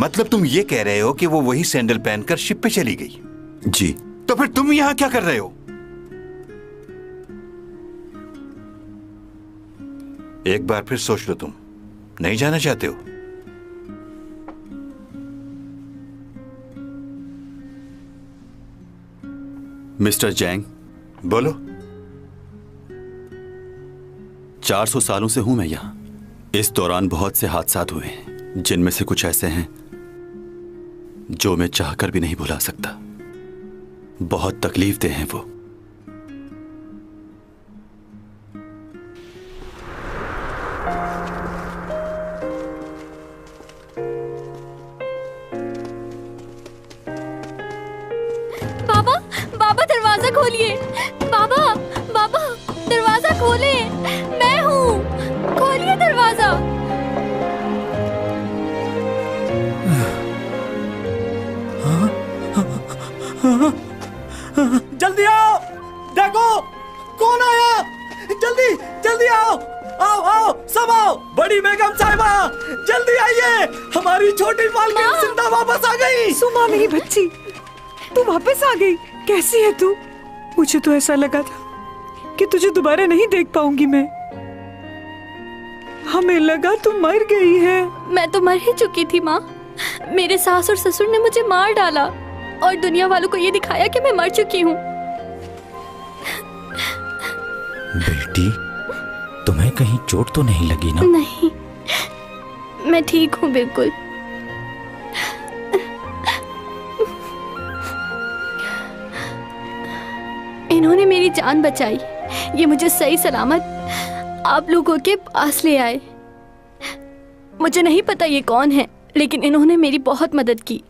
मतलब तुम ये कह रहे हो कि वो वही सैंडल पहनकर शिप पे चली गई? जी। तो फिर तुम यहाँ क्या कर रहे हो? एक बार फिर सोच लो, तुम नहीं जाना चाहते हो? मिस्टर जैंग। बोलो। 400 सालों से हूं मैं यहां। इस दौरान बहुत से हादसात हुए हैं, जिनमें से कुछ ऐसे हैं जो मैं चाहकर भी नहीं भुला सकता। बहुत तकलीफ देह हैं वो। बाबा, बाबा दरवाजा खोलिए। बाबा, बाबा दरवाजा खोले, मैं हूँ, खोलिए दरवाजा। जल्दी आओ, देखो कौन आया। जल्दी जल्दी आओ, आओ आओ सब आओ। बड़ी बेगम साहिबा जल्दी आइए, हमारी छोटी मालकिन जिंदा वापस आ गई। सुमा मेरी बच्ची, तू वापस आ गई। कैसी है तू? मुझे तो ऐसा लगा था कि तुझे दोबारा नहीं देख पाऊंगी मैं। हमें लगा तू मर गई है। मैं तो मर ही चुकी थी माँ। मेरे सास और ससुर ने मुझे मार डाला और दुनिया वालों को ये दिखाया कि मैं मर चुकी हूँ। बेटी, तुम्हें कहीं चोट तो नहीं लगी ना? नहीं, मैं ठीक हूँ बिल्कुल। इन्होंने मेरी जान बचाई, ये मुझे सही सलामत आप लोगों के पास ले आए। मुझे नहीं पता ये कौन है, लेकिन इन्होंने मेरी बहुत मदद की।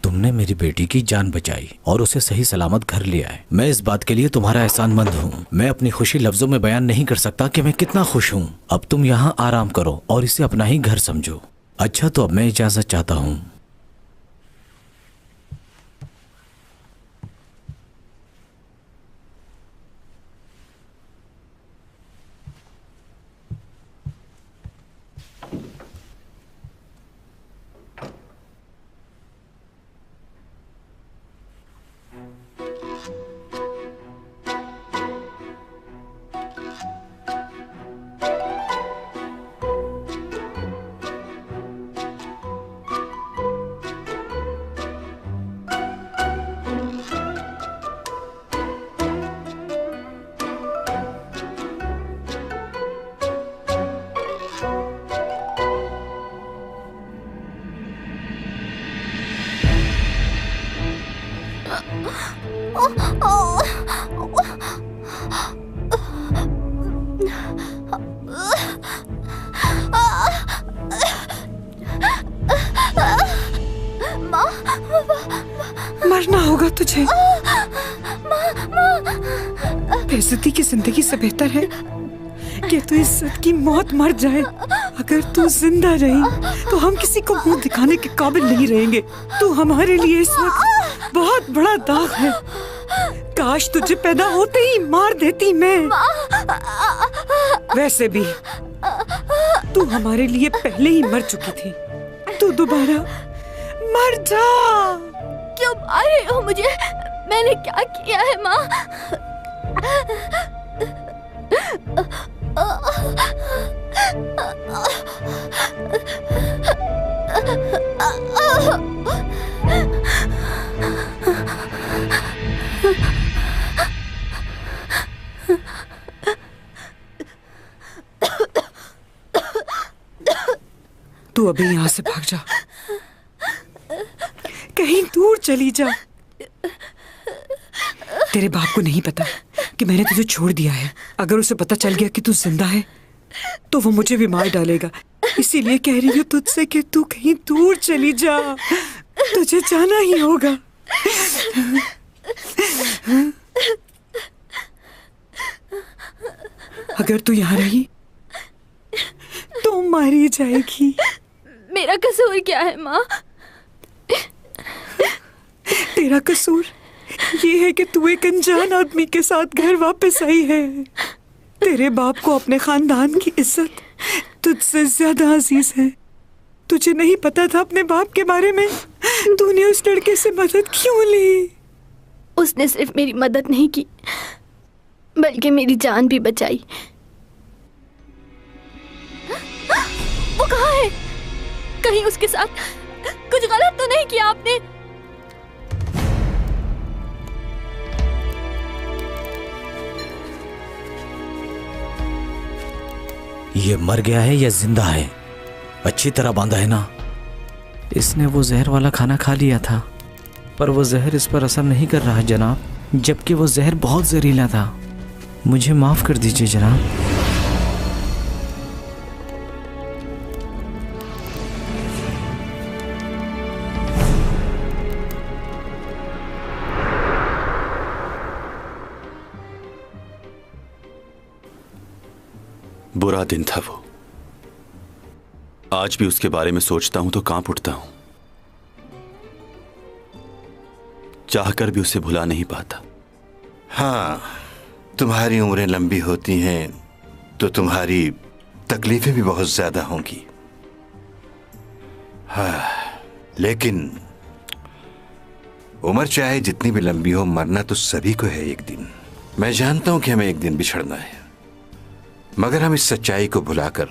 तुमने मेरी बेटी की जान बचाई और उसे सही सलामत घर ले आए। मैं इस बात के लिए तुम्हारा एहसानमंद हूँ। मैं अपनी खुशी लफ्जों में बयान नहीं कर सकता कि मैं कितना खुश हूँ। अब तुम यहाँ आराम करो और इसे अपना ही घर समझो। अच्छा, तो अब मैं इजाजत चाहता हूँ। मरना होगा तुझे। बेइज्जती की जिंदगी से बेहतर है कि तू इज्जत की मौत मर जाए। अगर तू जिंदा रही तो हम किसी को मुंह दिखाने के काबिल नहीं रहेंगे। तू हमारे लिए इस वक्त बहुत बड़ा दाग है। काश तुझे पैदा होते ही मार देती मैं। वैसे भी तू हमारे लिए पहले ही मर चुकी थी। तू दोबारा मर जा। क्यों मार रहे हो मुझे? मैंने क्या किया है माँ? तू अभी यहाँ से भाग जा, कहीं दूर चली जा। तेरे बाप को नहीं पता कि मैंने तुझे छोड़ दिया है। अगर उसे पता चल गया कि तू जिंदा है तो वो मुझे भी मार डालेगा। इसीलिए कह रही हूँ तुझसे कि तू कहीं दूर चली जा। तुझे जाना ही होगा। अगर तू यहाँ रही तो मारी जाएगी। मेरा कसूर क्या है माँ? तेरा कसूर ये है कि तू एक अनजान आदमी के साथ घर वापस आई है। तेरे बाप को अपने खानदान की इज्जत तुझसे ज्यादा अजीज है। तुझे नहीं पता था अपने बाप के बारे में? तूने उस लड़के से मदद क्यों ली? उसने सिर्फ मेरी मदद नहीं की बल्कि मेरी जान भी बचाई। वो कहाँ है? कहीं उसके साथ कुछ गलत तो नहीं किया आपने? ये मर गया है या जिंदा है? अच्छी तरह बांधा है ना? इसने वो जहर वाला खाना खा लिया था, पर वो जहर इस पर असर नहीं कर रहा है जनाब, जबकि वो जहर बहुत जहरीला था। मुझे माफ कर दीजिए जनाब। बुरा दिन था वो। आज भी उसके बारे में सोचता हूं तो कांप उठता हूं। चाहकर भी उसे भुला नहीं पाता। हाँ, तुम्हारी उम्रें लंबी होती हैं तो तुम्हारी तकलीफें भी बहुत ज्यादा होंगी। हाँ, लेकिन उम्र चाहे जितनी भी लंबी हो, मरना तो सभी को है एक दिन। मैं जानता हूं कि हमें एक दिन बिछड़ना है, मगर हम इस सच्चाई को भुलाकर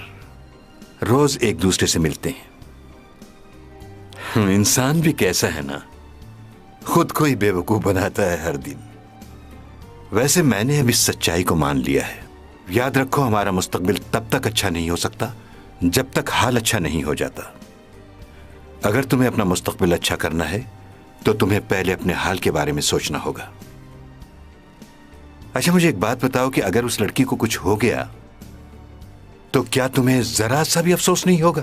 रोज एक दूसरे से मिलते हैं। इंसान भी कैसा है ना, खुद को ही बेवकूफ बनाता है हर दिन। वैसे मैंने अब इस सच्चाई को मान लिया है। याद रखो, हमारा मुस्तकबिल तब तक अच्छा नहीं हो सकता जब तक हाल अच्छा नहीं हो जाता। अगर तुम्हें अपना मुस्तकबिल अच्छा करना है तो तुम्हें पहले अपने हाल के बारे में सोचना होगा। अच्छा, मुझे एक बात बताओ कि अगर उस लड़की को कुछ हो गया तो क्या तुम्हें जरा सा भी अफसोस नहीं होगा?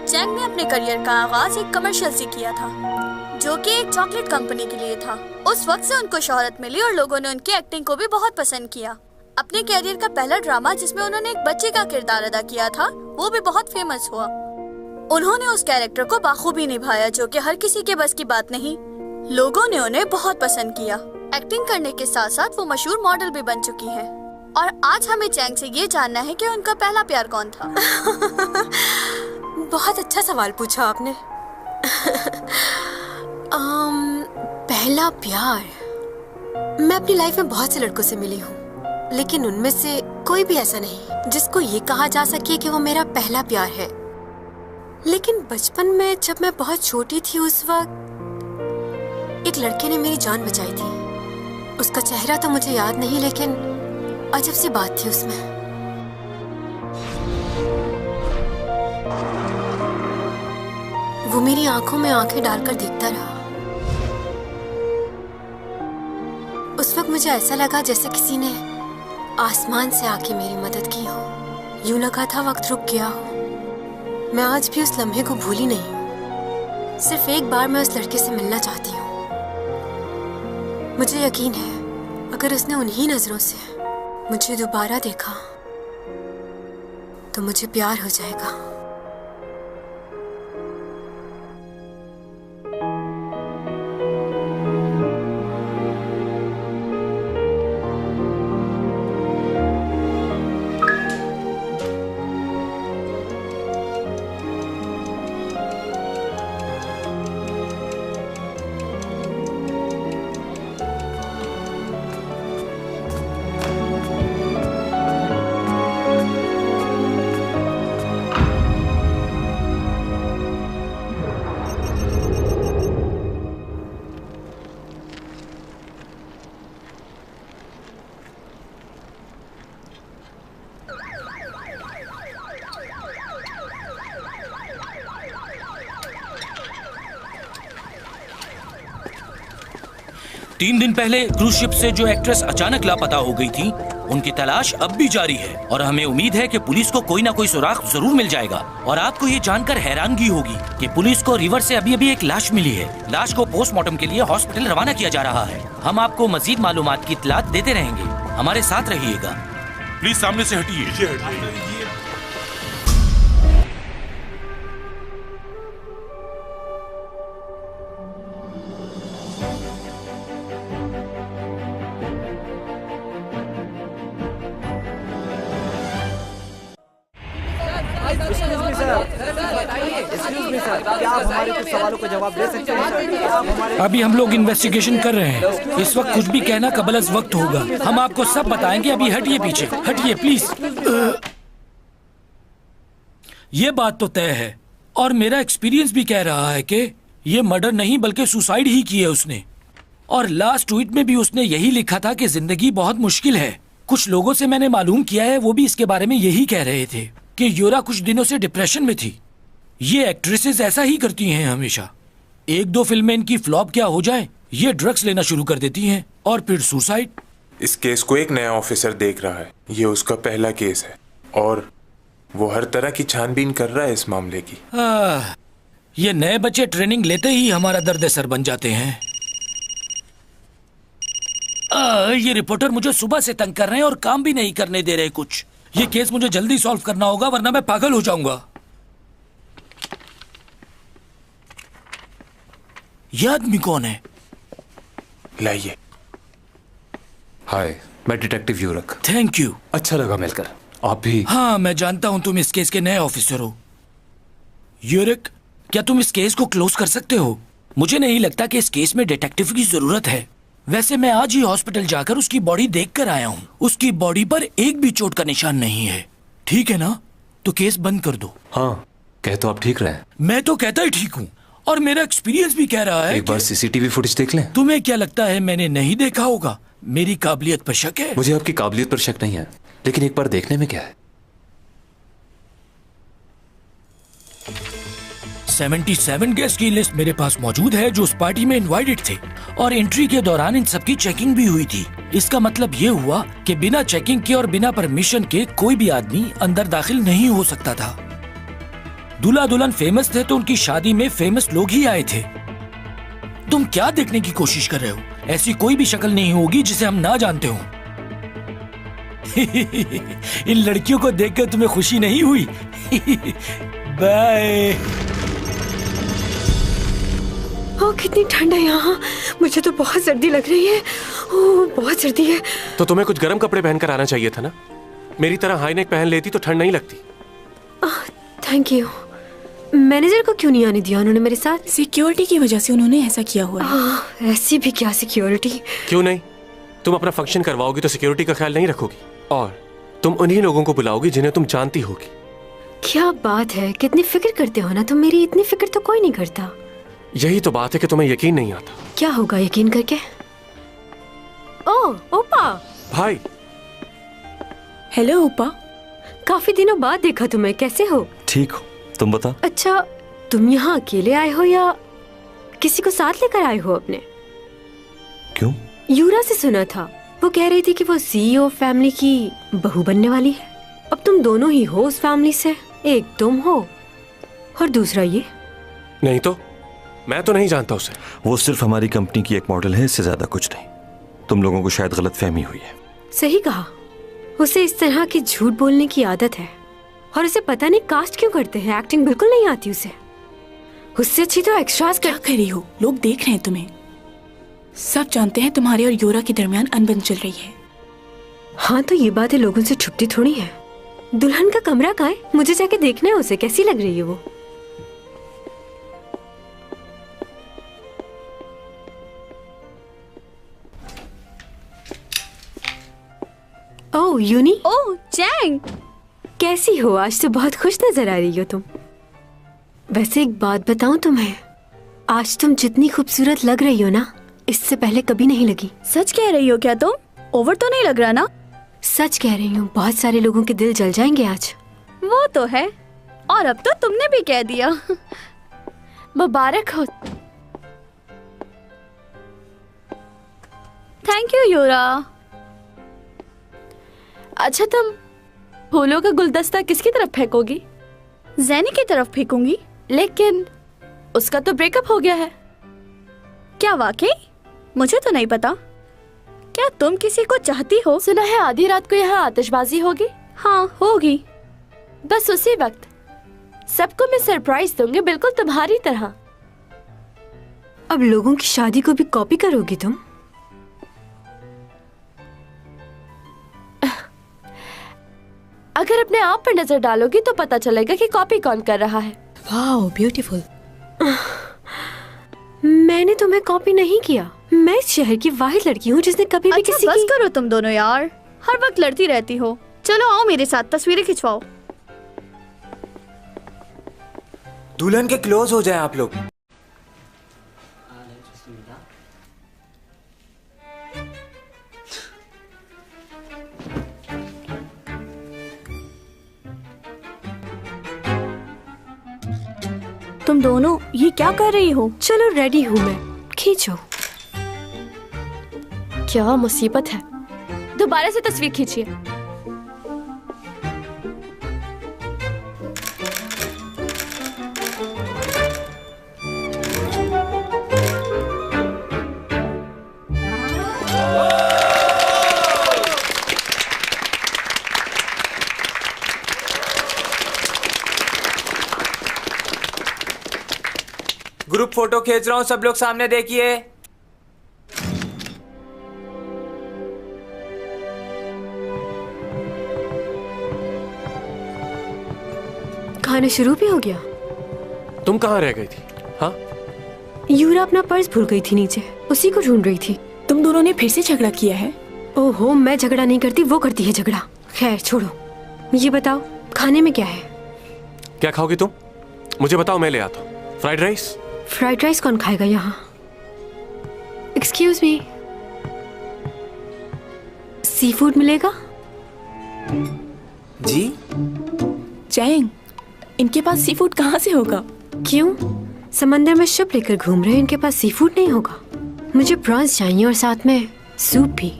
चैंग ने अपने करियर का आगाज एक कमर्शियल से किया था, जो कि एक चॉकलेट कंपनी के लिए था। उस वक्त से उनको शोहरत मिली और लोगों ने उनकी एक्टिंग को भी बहुत पसंद किया। अपने कैरियर का पहला ड्रामा जिसमें उन्होंने एक बच्चे का किरदार अदा किया था, वो भी बहुत फेमस हुआ। उन्होंने उस कैरेक्टर को बाखूबी निभाया, जो कि हर किसी के बस की बात नहीं। लोगों ने उन्हें बहुत पसंद किया। एक्टिंग करने के साथ साथ वो मशहूर मॉडल भी बन चुकी हैं। और आज हमें चैंग से ये जानना है कि उनका पहला प्यार कौन था। बहुत अच्छा सवाल पूछा आपने। पहला प्यार, मैं अपनी लाइफ में बहुत से लड़कों से मिली हूँ, लेकिन उनमें से कोई भी ऐसा नहीं जिसको ये कहा जा सके कि वो मेरा पहला प्यार है। लेकिन बचपन में जब मैं बहुत छोटी थी, उस वक्त एक लड़के ने मेरी जान बचाई थी। उसका चेहरा तो मुझे याद नहीं, लेकिन अजब सी बात थी उसमें। वो मेरी आंखों में आंखें डालकर देखता रहा। उस वक्त मुझे ऐसा लगा जैसे किसी ने आसमान से आके मेरी मदद की हो। यूं लगा था वक्त रुक गया हो। मैं आज भी उस लम्हे को भूली नहीं हूँ। सिर्फ एक बार मैं उस लड़के से मिलना चाहती हूँ। मुझे यकीन है अगर उसने उन्हीं नजरों से मुझे दोबारा देखा तो मुझे प्यार हो जाएगा। तीन दिन पहले क्रूज शिप से जो एक्ट्रेस अचानक लापता हो गई थी, उनकी तलाश अब भी जारी है और हमें उम्मीद है कि पुलिस को कोई ना कोई सुराग जरूर मिल जाएगा। और आपको ये जानकर हैरानगी होगी कि पुलिस को रिवर से अभी एक लाश मिली है। लाश को पोस्टमार्टम के लिए हॉस्पिटल रवाना किया जा रहा है। हम आपको मजीद मालूमात की इत्तलात देते रहेंगे, हमारे साथ रहिएगा। प्लीज सामने से हटिए। अभी हम लोग इन्वेस्टिगेशन कर रहे हैं। इस वक्त कुछ भी कहना कबल वक्त होगा। हम आपको सब बताएंगे। अभी हटिए पीछे, हटिए प्लीज। ये बात तो तय है और मेरा एक्सपीरियंस भी कह रहा है कि ये मर्डर नहीं बल्कि सुसाइड ही की है उसने। और लास्ट ट्वीट में भी उसने यही लिखा था कि जिंदगी बहुत मुश्किल है। कुछ लोगों से मैंने मालूम किया है, वो भी इसके बारे में यही कह रहे थे कि यूरा कुछ दिनों से डिप्रेशन में थी। ये एक्ट्रेसेस ऐसा ही करती हैं हमेशा। एक दो फिल्में इनकी फ्लॉप क्या हो जाए, ये ड्रग्स लेना शुरू कर देती हैं और फिर सुसाइड। इस केस को एक नया ऑफिसर देख रहा है। ये उसका पहला केस है और वो हर तरह की छानबीन कर रहा है इस मामले की। ये नए बच्चे ट्रेनिंग लेते ही हमारा दर्द सर बन जाते हैं। ये रिपोर्टर मुझे सुबह से तंग कर रहे हैं और काम भी नहीं करने दे रहे कुछ। ये केस मुझे जल्दी सॉल्व करना होगा वरना मैं पागल हो जाऊंगा। ये आदमी कौन है? लाइए। हाय, मैं डिटेक्टिव यूरक। Thank you. अच्छा लगा मिलकर। आप भी? हाँ, मैं जानता हूं तुम इस केस के नए ऑफिसर हो। यूरक, क्या तुम इस केस को क्लोज कर सकते हो? मुझे नहीं लगता कि इस केस में डिटेक्टिव की जरूरत है। वैसे मैं आज ही हॉस्पिटल जाकर उसकी बॉडी देख कर आया हूँ। उसकी बॉडी पर एक भी चोट का निशान नहीं है। ठीक है ना? तो केस बंद कर दो। हाँ, कह तो आप ठीक रहे। मैं तो कहता ही ठीक हूँ और मेरा एक्सपीरियंस भी कह रहा है। एक बार सीसीटीवी फुटेज देख लें। तुम्हें क्या लगता है मैंने नहीं देखा होगा? मेरी काबिलियत पर शक है? मुझे आपकी काबिलियत पर शक नहीं है, लेकिन एक बार देखने में क्या है। 77 गेस्ट की लिस्ट मेरे पास मौजूद है जो उस पार्टी में इनवाइटेड थे और एंट्री के दौरान इन सबकी चेकिंग भी हुई थी। इसका मतलब ये हुआ कि बिना चेकिंग के और बिना परमिशन के कोई भी आदमी अंदर दाखिल नहीं हो सकता था। दूल्हा दुल्हन फेमस थे तो उनकी शादी में फेमस लोग ही आए थे। तुम क्या देखने की कोशिश कर रहे हो? ऐसी कोई भी शक्ल नहीं होगी जिसे हम ना जानते हो। इन लड़कियों को देखकर तुम्हें खुशी नहीं हुई? बाय। ओह, कितनी ठंड है यहाँ। मुझे तो बहुत सर्दी लग रही है। ओह, बहुत सर्दी है। तो तुम्हें कुछ गर्म कपड़े पहनकर आना चाहिए था ना। मेरी तरह हाई नेक पहन लेती तो ठंड नहीं लगती। Thank you. मैनेजर को क्यों नहीं आने दिया उन्होंने मेरे साथ? सिक्योरिटी की वजह से उन्होंने ऐसा किया हुआ है। ऐसी भी क्या सिक्योरिटी? क्यों नहीं? तुम अपना फंक्शन करवाओगी तो सिक्योरिटी का ख्याल नहीं रखोगी और तुम उन्हीं लोगों को बुलाओगी जिन्हें तुम जानती होगी। क्या बात है, कितनी फिक्र करते हो ना तुम मेरी। इतनी फिक्र तो कोई नहीं करता। यही तो बात है कि तुम्हें यकीन नहीं आता। क्या होगा यकीन करके? ओह, ओपा। भाई। हेलो ओपा, काफी दिनों बाद देखा तुम्हें। कैसे हो? ठीक हो, तुम बता। अच्छा, तुम यहाँ अकेले आए हो या किसी को साथ लेकर आए हो अपने? क्यों? यूरा से सुना था, वो कह रही थी कि वो सीईओ फैमिली की बहू बनने वाली है। अब तुम दोनों ही हो उस फैमिली से। एक तुम हो और दूसरा ये। नहीं तो मैं तो नहीं जानता उसे। वो सिर्फ हमारी कंपनी की एक मॉडल है, इससे ज्यादा कुछ नहीं। तुम लोगों को शायद गलतफहमी हुई है। सही कहा। उसे इस तरह की झूठ बोलने की आदत है और उसे पता नहीं कास्ट क्यों करते हैं। एक्टिंग बिल्कुल नहीं आती उसे। उससे अच्छी तो एक्स्ट्रास क्या कर रही हो? लोग देख रहे हैं तुम्हें। सब जानते हैं तुम्हारे और यूरा के दरमियान अनबन चल रही है। हाँ, तो ये बातें लोगों से छुपती थोड़ी है। दुल्हन का कमरा कहाँ है? मुझे जाके देखना है उसे, कैसी लग रही है वो। ओह यूनी। ओह चैंग, कैसी हो? आज तो बहुत खुश नजर आ रही हो तुम। वैसे एक बात बताऊं तुम्हें, आज तुम जितनी खूबसूरत लग रही हो ना, इससे पहले कभी नहीं लगी। सच कह रही हो क्या तुम? ओवर तो नहीं लग रहा ना? सच कह रही हूँ। बहुत सारे लोगों के दिल जल जाएंगे आज। वो तो है, और अब तो तुमने भी कह दिया। मुबारक हो। Thank you Yura. अच्छा, तुम फूलों का गुलदस्ता किसकी तरफ फेंकोगी? जैनी की तरफ फेंकूंगी। लेकिन उसका तो ब्रेकअप हो गया है। क्या वाकई? मुझे तो नहीं पता। क्या तुम किसी को चाहती हो? सुना है आधी रात को यहाँ आतिशबाजी होगी। हाँ होगी। बस उसी वक्त सबको मैं सरप्राइज दूंगी, बिल्कुल तुम्हारी तरह। अब लोगों की शादी को भी कॉपी करोगी तुम? अगर अपने आप पर नजर डालोगी तो पता चलेगा कि कॉपी कौन कर रहा है। Wow, beautiful. मैंने तुम्हें कॉपी नहीं किया। मैं इस शहर की वाहिद लड़की हूँ जिसने कभी भी किसी बस करो तुम दोनों यार, हर वक्त लड़ती रहती हो। चलो आओ मेरे साथ तस्वीरें खिंचवाओ। दुल्हन के क्लोज हो जाए आप लोग। तुम दोनों ये क्या कर रही हो? चलो रेडी हूँ मैं, खींचो। क्या मुसीबत है। दोबारा से तस्वीर खींचिए। ग्रुप फोटो खींच रहा हूँ, सब लोग सामने देखिए। खाना शुरू भी हो गया। तुम कहाँ रह गई थी? हाँ, यूरा अपना पर्स भूल गई थी नीचे, उसी को ढूंढ रही थी। तुम दोनों ने फिर से झगड़ा किया है? ओहो, मैं झगड़ा नहीं करती, वो करती है झगड़ा। खैर छोड़ो, ये बताओ खाने में क्या है? क्या खाओगी तुम? मुझे बताओ, मैं ले आता हूँ। Fried rice? फ्राइड राइस कौन खाएगा यहाँ? एक्सक्यूज मी, सी फूड मिलेगा? जी? चैंग, इनके पास सी फूड कहाँ से होगा? क्यों? समंदर में शिप लेकर घूम रहे हैं, इनके पास सी फूड नहीं होगा? मुझे प्रॉन्स चाहिए और साथ में सूप भी।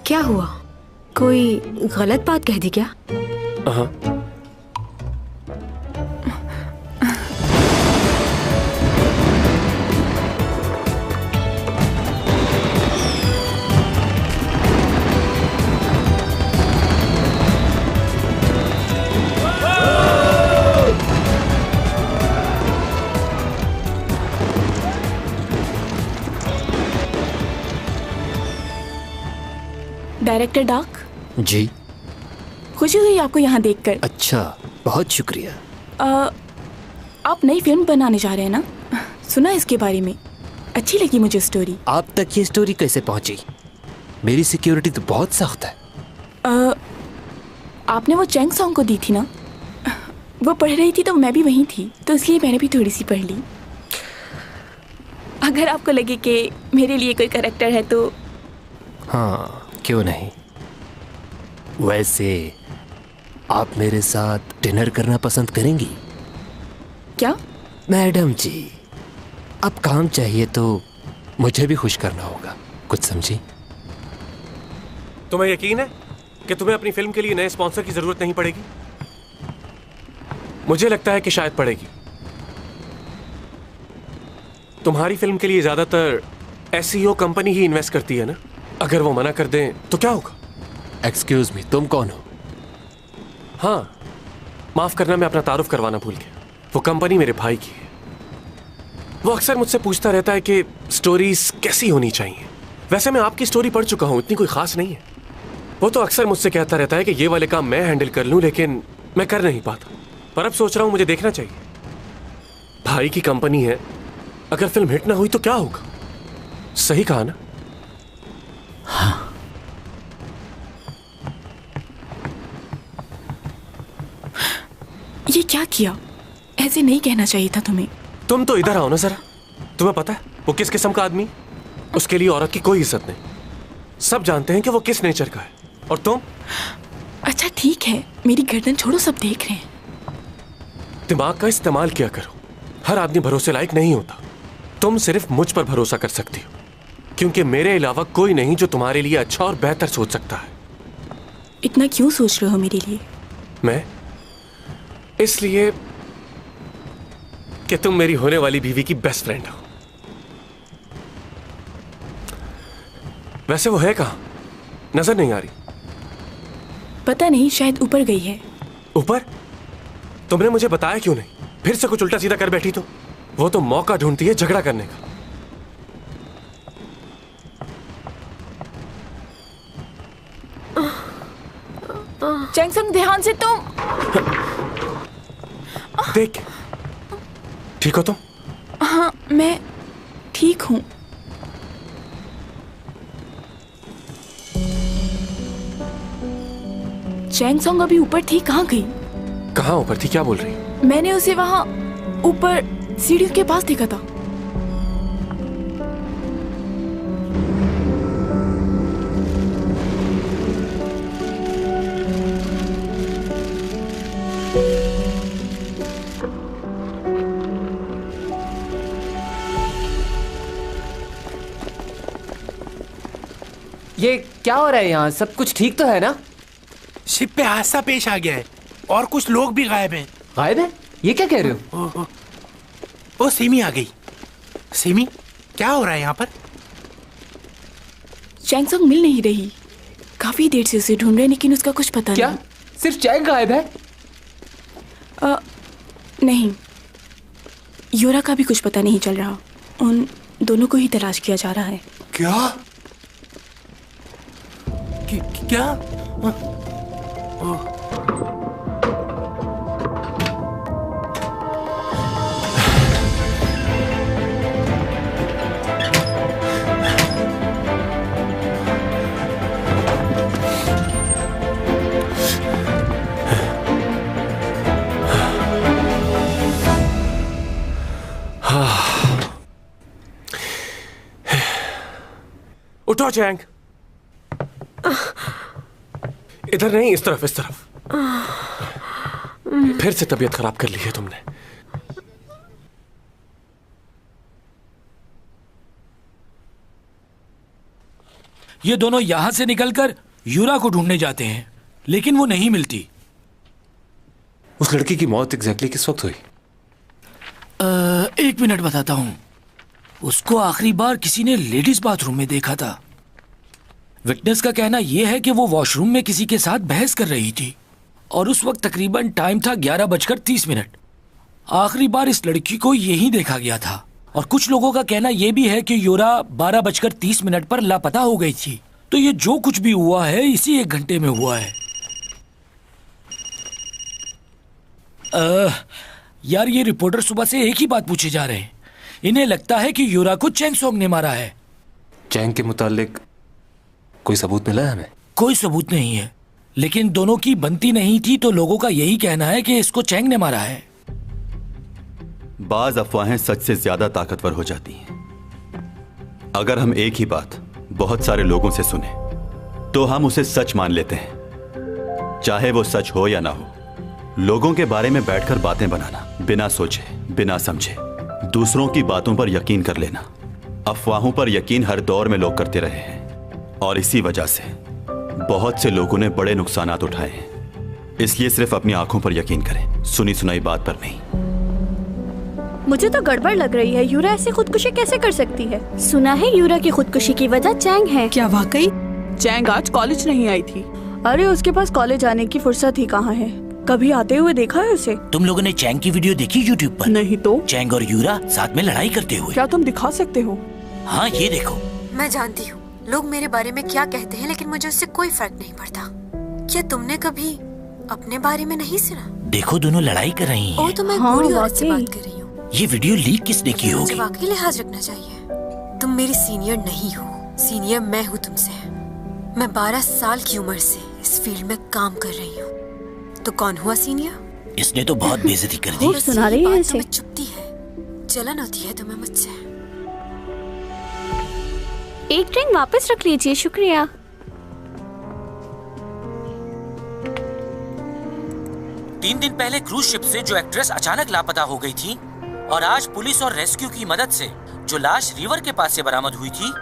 क्या हुआ? कोई गलत बात कह दी क्या? हाँ। डायरेक्टर डार्क जी। खुशी हुई आपको यहाँ देखकर। अच्छा, बहुत शुक्रिया। आप नई फिल्म बनाने जा रहे हैं ना? सुना इसके बारे में, अच्छी लगी मुझे स्टोरी। आप तक ये स्टोरी कैसे पहुंची? मेरी सिक्योरिटी तो बहुत सख्त है। आपने वो चैंग सॉन्ग को दी थी ना? वो पढ़ रही थी तो मैं भी वहीं थी, तो इसलिए मैंने भी थोड़ी सी पढ़ ली। अगर आपको लगे कि मेरे लिए कोई कैरेक्टर है तो। हाँ, क्यों नहीं। वैसे आप मेरे साथ डिनर करना पसंद करेंगी? क्या? मैडम जी, अब काम चाहिए तो मुझे भी खुश करना होगा, कुछ समझी? तुम्हें यकीन है कि तुम्हें अपनी फिल्म के लिए नए स्पॉन्सर की जरूरत नहीं पड़ेगी? मुझे लगता है कि शायद पड़ेगी। तुम्हारी फिल्म के लिए ज्यादातर SEO कंपनी ही इन्वेस्ट करती है ना? अगर वो मना कर दें तो क्या होगा? एक्सक्यूज मी, तुम कौन हो? हाँ, माफ करना, मैं अपना तारुफ करवाना भूल गया। वो कंपनी मेरे भाई की है। वो अक्सर मुझसे पूछता रहता है कि स्टोरीज कैसी होनी चाहिए। वैसे मैं आपकी स्टोरी पढ़ चुका हूँ, इतनी कोई खास नहीं है। वो तो अक्सर मुझसे कहता रहता है कि ये वाले काम मैं हैंडल कर लूँ, लेकिन मैं कर नहीं पाता। पर अब सोच रहा हूँ मुझे देखना चाहिए। भाई की कंपनी है, अगर फिल्म हिट ना हुई तो क्या होगा? सही कहा ना? हाँ। ये क्या किया? ऐसे नहीं कहना चाहिए था तुम्हें। तुम तो इधर आओ ना जरा। तुम्हें पता है वो किस किस्म का आदमी? उसके लिए औरत की कोई इज्जत नहीं। सब जानते हैं कि वो किस नेचर का है। और तुम? अच्छा ठीक है, मेरी गर्दन छोड़ो, सब देख रहे हैं। दिमाग का इस्तेमाल किया करो। हर आदमी भरोसे लायक नहीं होता। तुम सिर्फ मुझ पर भरोसा कर सकती हो। क्योंकि मेरे अलावा कोई नहीं जो तुम्हारे लिए अच्छा और बेहतर सोच सकता है। इतना क्यों सोच रहे हो मेरे लिए? मैं इसलिए कि तुम मेरी होने वाली बीवी की बेस्ट फ्रेंड हो। वैसे वो है कहाँ? नजर नहीं आ रही। पता नहीं, शायद ऊपर गई है। ऊपर? तुमने मुझे बताया क्यों नहीं? फिर से कुछ उल्टा सीधा कर बैठी तो। वो तो मौका ढूंढती है झगड़ा करने का। चैंगसंग, ध्यान से तुम। देख, ठीक हो तुम? हाँ, मैं ठीक हूँ। चैंगसंग अभी ऊपर थी, कहाँ गई? कहाँ ऊपर थी? क्या बोल रही? मैंने उसे वहाँ ऊपर सीढ़ियों के पास देखा था। ये क्या हो रहा है यहाँ? सब कुछ ठीक तो है ना? शिप पे हादसा पेश आ गया है और कुछ लोग भी गायब हैं। गायब है? ये क्या कह रहे हो? ओ सिमी आ गई। सिमी, क्या हो रहा है यहाँ पर? चैंगसंग मिल नहीं रही। काफी देर से उसे ढूंढ रहे, लेकिन उसका कुछ पता क्या? नहीं। सिर्फ चैंग गायब है? नहीं, योरा का भी कुछ पता नहीं चल रहा। उन दोनों को ही तलाश किया जा रहा है। क्या? क्या? उठो चैंग। इधर नहीं, इस तरफ, इस तरफ। फिर से तबीयत खराब कर ली है तुमने। ये दोनों यहां से निकलकर यूरा को ढूंढने जाते हैं, लेकिन वो नहीं मिलती। उस लड़की की मौत एग्जैक्टली किस वक्त हुई? 1 मिनट बताता हूं। उसको आखिरी बार किसी ने लेडीज बाथरूम में देखा था। विटनेस का कहना यह है कि वो वॉशरूम में किसी के साथ बहस कर रही थी और उस वक्त तकरीबन टाइम था 11:30। आखिरी बार इस लड़की को यहीं देखा गया था और कुछ लोगों का कहना यह भी है कि योरा 12:30 पर लापता हो गई थी। तो ये जो कुछ भी हुआ है इसी 1 घंटे में हुआ है। यार, ये रिपोर्टर सुबह से एक ही बात पूछे जा रहे हैं। इन्हें लगता है कि योरा को चैंगसोंग ने मारा है। चैंग के मुतालिक कोई सबूत मिला है हमें? कोई सबूत नहीं है, लेकिन दोनों की बनती नहीं थी, तो लोगों का यही कहना है कि इसको चैंग ने मारा है। बाज अफवाहें सच से ज्यादा ताकतवर हो जाती हैं। अगर हम एक ही बात बहुत सारे लोगों से सुने तो हम उसे सच मान लेते हैं, चाहे वो सच हो या ना हो। लोगों के बारे में बैठकर बातें बनाना, बिना सोचे बिना समझे दूसरों की बातों पर यकीन कर लेना। अफवाहों पर यकीन हर दौर में लोग करते रहे हैं और इसी वजह से बहुत से लोगों ने बड़े नुकसानात उठाए हैं। इसलिए सिर्फ अपनी आंखों पर यकीन करें, सुनी सुनाई बात पर नहीं। मुझे तो गड़बड़ लग रही है। यूरा ऐसे खुदकुशी कैसे कर सकती है? सुना है यूरा की खुदकुशी की वजह चैंग है। क्या वाकई? चैंग आज कॉलेज नहीं आई थी। अरे उसके पास कॉलेज आने की फुर्सत ही कहाँ है। कभी आते हुए देखा है उसे? तुम लोगों ने चैंग की वीडियो देखी यूट्यूब पर? नहीं तो। चैंग और यूरा साथ में लड़ाई करते हुए। क्या तुम दिखा सकते हो? हाँ, ये देखो। मैं जानती हूँ लोग मेरे बारे में क्या कहते हैं, लेकिन मुझे उससे कोई फर्क नहीं पड़ता। क्या तुमने कभी अपने बारे में नहीं सुना? देखो, दोनों लड़ाई कर रही हैं। ओ, तो मैं बूढ़ी औरत से बात कर रही हूँ। ये वीडियो लीक किसने की होगी? मुझे वाकई लिहाज रखना चाहिए। तुम मेरी सीनियर नहीं हो, सीनियर मैं हूँ तुमसे। मैं 12 साल की उम्र से इस फील्ड में काम कर रही हूँ। तो कौन हुआ सीनियर? इसने तो बहुत बेइज्जती कर दी। सुना रही है इसे। चुपती है, जलन होती है तुम्हें मुझसे। एक ड्रिंक वापस रख लीजिए, शुक्रिया। तीन दिन पहले क्रूज शिप से जो एक्ट्रेस अचानक लापता हो गई थी और आज पुलिस और रेस्क्यू की मदद से जो लाश रिवर के पास से बरामद हुई थी,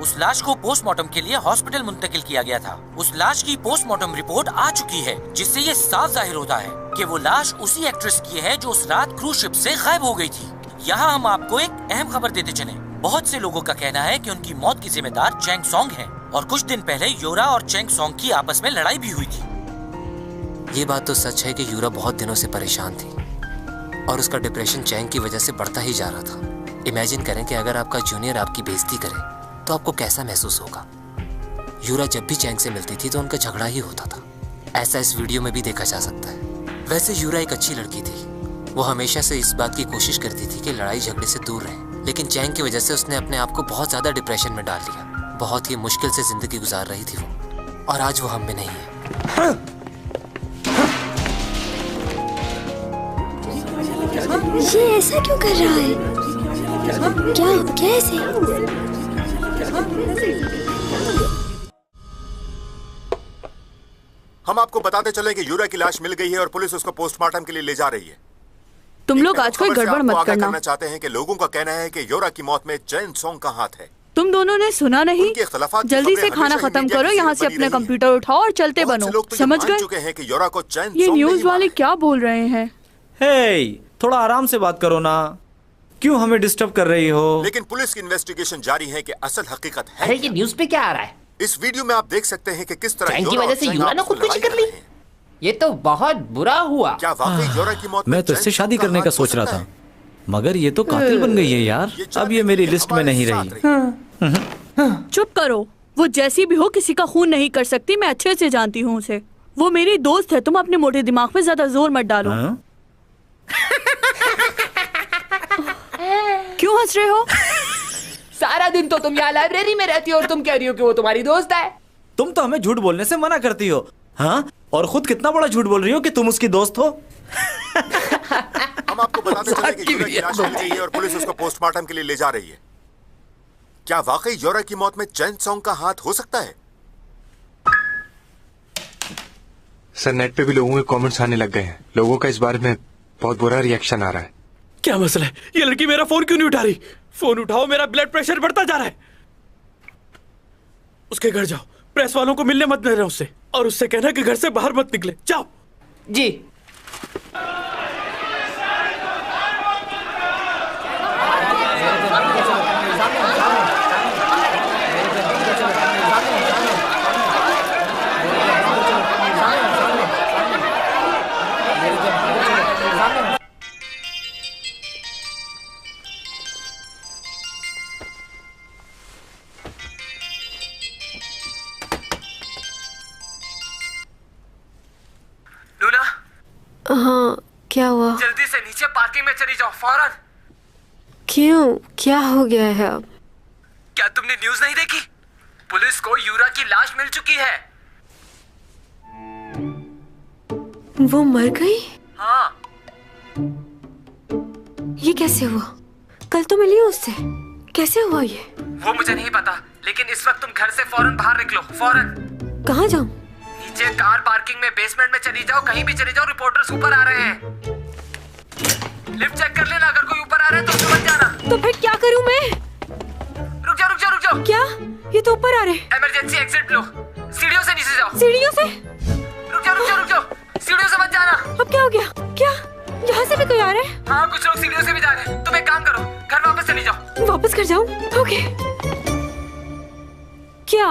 उस लाश को पोस्टमार्टम के लिए हॉस्पिटल मुंतकिल किया गया था। उस लाश की पोस्टमार्टम रिपोर्ट आ चुकी है, जिससे ये साफ जाहिर होता है कि वो लाश उसी एक्ट्रेस की है जो उस रात क्रूज शिप से गायब हो गई थी। यहाँ हम आपको एक अहम खबर देते चले। बहुत से लोगों का कहना है कि उनकी मौत की जिम्मेदार चैंग सॉन्ग है और कुछ दिन पहले यूरा और चैंग सॉन्ग की आपस में लड़ाई भी हुई थी। ये बात तो सच है कि यूरा बहुत दिनों से परेशान थी और उसका डिप्रेशन चैंग की वजह से बढ़ता ही जा रहा था। इमेजिन करें कि अगर आपका जूनियर आपकी बेइज्जती करे तो आपको कैसा महसूस होगा। यूरा जब भी चैंग से मिलती थी तो उनका झगड़ा ही होता था। ऐसा इस वीडियो में भी देखा जा सकता है। वैसे यूरा एक अच्छी लड़की थी। वो हमेशा से इस बात की कोशिश करती थी कि लड़ाई झगड़े से दूर रहे, लेकिन चैंग की वजह से उसने अपने आप को बहुत ज्यादा डिप्रेशन में डाल लिया। बहुत ही मुश्किल से जिंदगी गुजार रही थी वो, और आज वो हम में नहीं है। ये ऐसा क्यों कर रहा है? क्या कैसे? हम आपको बताते चले कि यूरा की लाश मिल गई है और पुलिस उसको पोस्टमार्टम के लिए ले जा रही है। तुम लोग आज कोई गड़बड़ मत करना। चाहते हैं कि लोगों का कहना है कि यूरा की मौत में चैंग सॉन्ग का हाथ है। तुम दोनों ने सुना नहीं? जल्दी से खाना खत्म करो, यहाँ से अपने कंप्यूटर उठाओ और चलते बनो। समझ गए? चुके हैं कि यूरा को चैंग ये न्यूज वाले क्या बोल रहे हैं? हे, थोड़ा आराम से बात करो ना, क्यों हमें डिस्टर्ब कर रही हो? लेकिन पुलिस की इन्वेस्टिगेशन जारी है कि असल हकीकत है। अरे ये न्यूज पे क्या आ रहा है? इस वीडियो में आप देख सकते हैं कि किस तरह चैंग की वजह से यूरा ने खुदकुशी कर ली। ये तो बहुत बुरा हुआ। क्या वाकई यूरा की मौत? मैं तो इससे शादी करने का सोच रहा था, मगर ये तो कातिल बन गई है यार। अब ये मेरी लिस्ट में नहीं रही। चुप करो। वो जैसी भी हो किसी का खून नहीं कर सकती। मैं अच्छे से जानती हूँ उसे। वो मेरी दोस्त है। तुम अपने मोटे दिमाग पे ज्यादा जोर मत डालो। क्यों हंस रहे हो? सारा दिन तो तुम यहाँ लाइब्रेरी में रहती हो और तुम कह रही हो कि वो तुम्हारी दोस्त है। तुम तो हमें झूठ बोलने से मना करती हो, हाँ? और खुद कितना बड़ा झूठ बोल रही हो कि तुम उसकी दोस्त हो। हम आपको बताते चले कि यूरा की लाश मिल गई है और पुलिस उसको पोस्टमार्टम के लिए ले जा रही है। क्या वाकई यूरा की मौत में चैंग सॉन्ग का हाथ हो सकता है? सर, नेट पे भी लोगों के कमेंट्स आने लग गए हैं। लोगों का इस बारे में बहुत बुरा रिएक्शन आ रहा है। क्या मसला है? ये लड़की मेरा फोन क्यों नहीं उठा रही? फोन उठाओ, मेरा ब्लड प्रेशर बढ़ता जा रहा है। उसके घर जाओ, प्रेस वालों को मिलने मत देना उससे, और उससे कहना कि घर से बाहर मत निकले। जाओ। जी। हाँ, क्या हुआ? जल्दी से नीचे पार्किंग में चली जाओ, फौरन। क्यों? क्या हो गया है अब? क्या तुमने न्यूज़ नहीं देखी? पुलिस को यूरा की लाश मिल चुकी है। वो मर गई? हाँ। ये कैसे हुआ? कल तो मिली उससे। कैसे हुआ ये? वो मुझे नहीं पता, लेकिन इस वक्त तुम घर से फौरन बाहर निकलो, फौरन। कहाँ जाऊँ? नीचे कार पार्किंग में बेसमेंट में चली जाओ, कहीं भी चली जाओ। रिपोर्टर्स ऊपर आ रहे हैं। लिफ्ट चेक कर लेना, अगर कोई ऊपर आ रहा है तो समझ जाना। तो फिर क्या करूं मैं? रुक जाओ, रुक जाओ, रुक जाओ। क्या? ये तो ऊपर आ रहे हैं। इमरजेंसी एग्जिट लो। सीढ़ियों से नीचे जाओ। सीढ़ियों से? रुक जाओ, रुक जाओ, रुक जाओ। सीढ़ियों से मत जाना। अब क्या हो गया? क्या यहाँ से भी कोई आ रहा है? हाँ, कुछ लोग सीढ़ियों से भी जा रहे हैं। तुम एक काम करो, घर वापस चली जाओ। वापस घर जाऊं? ओके। क्या?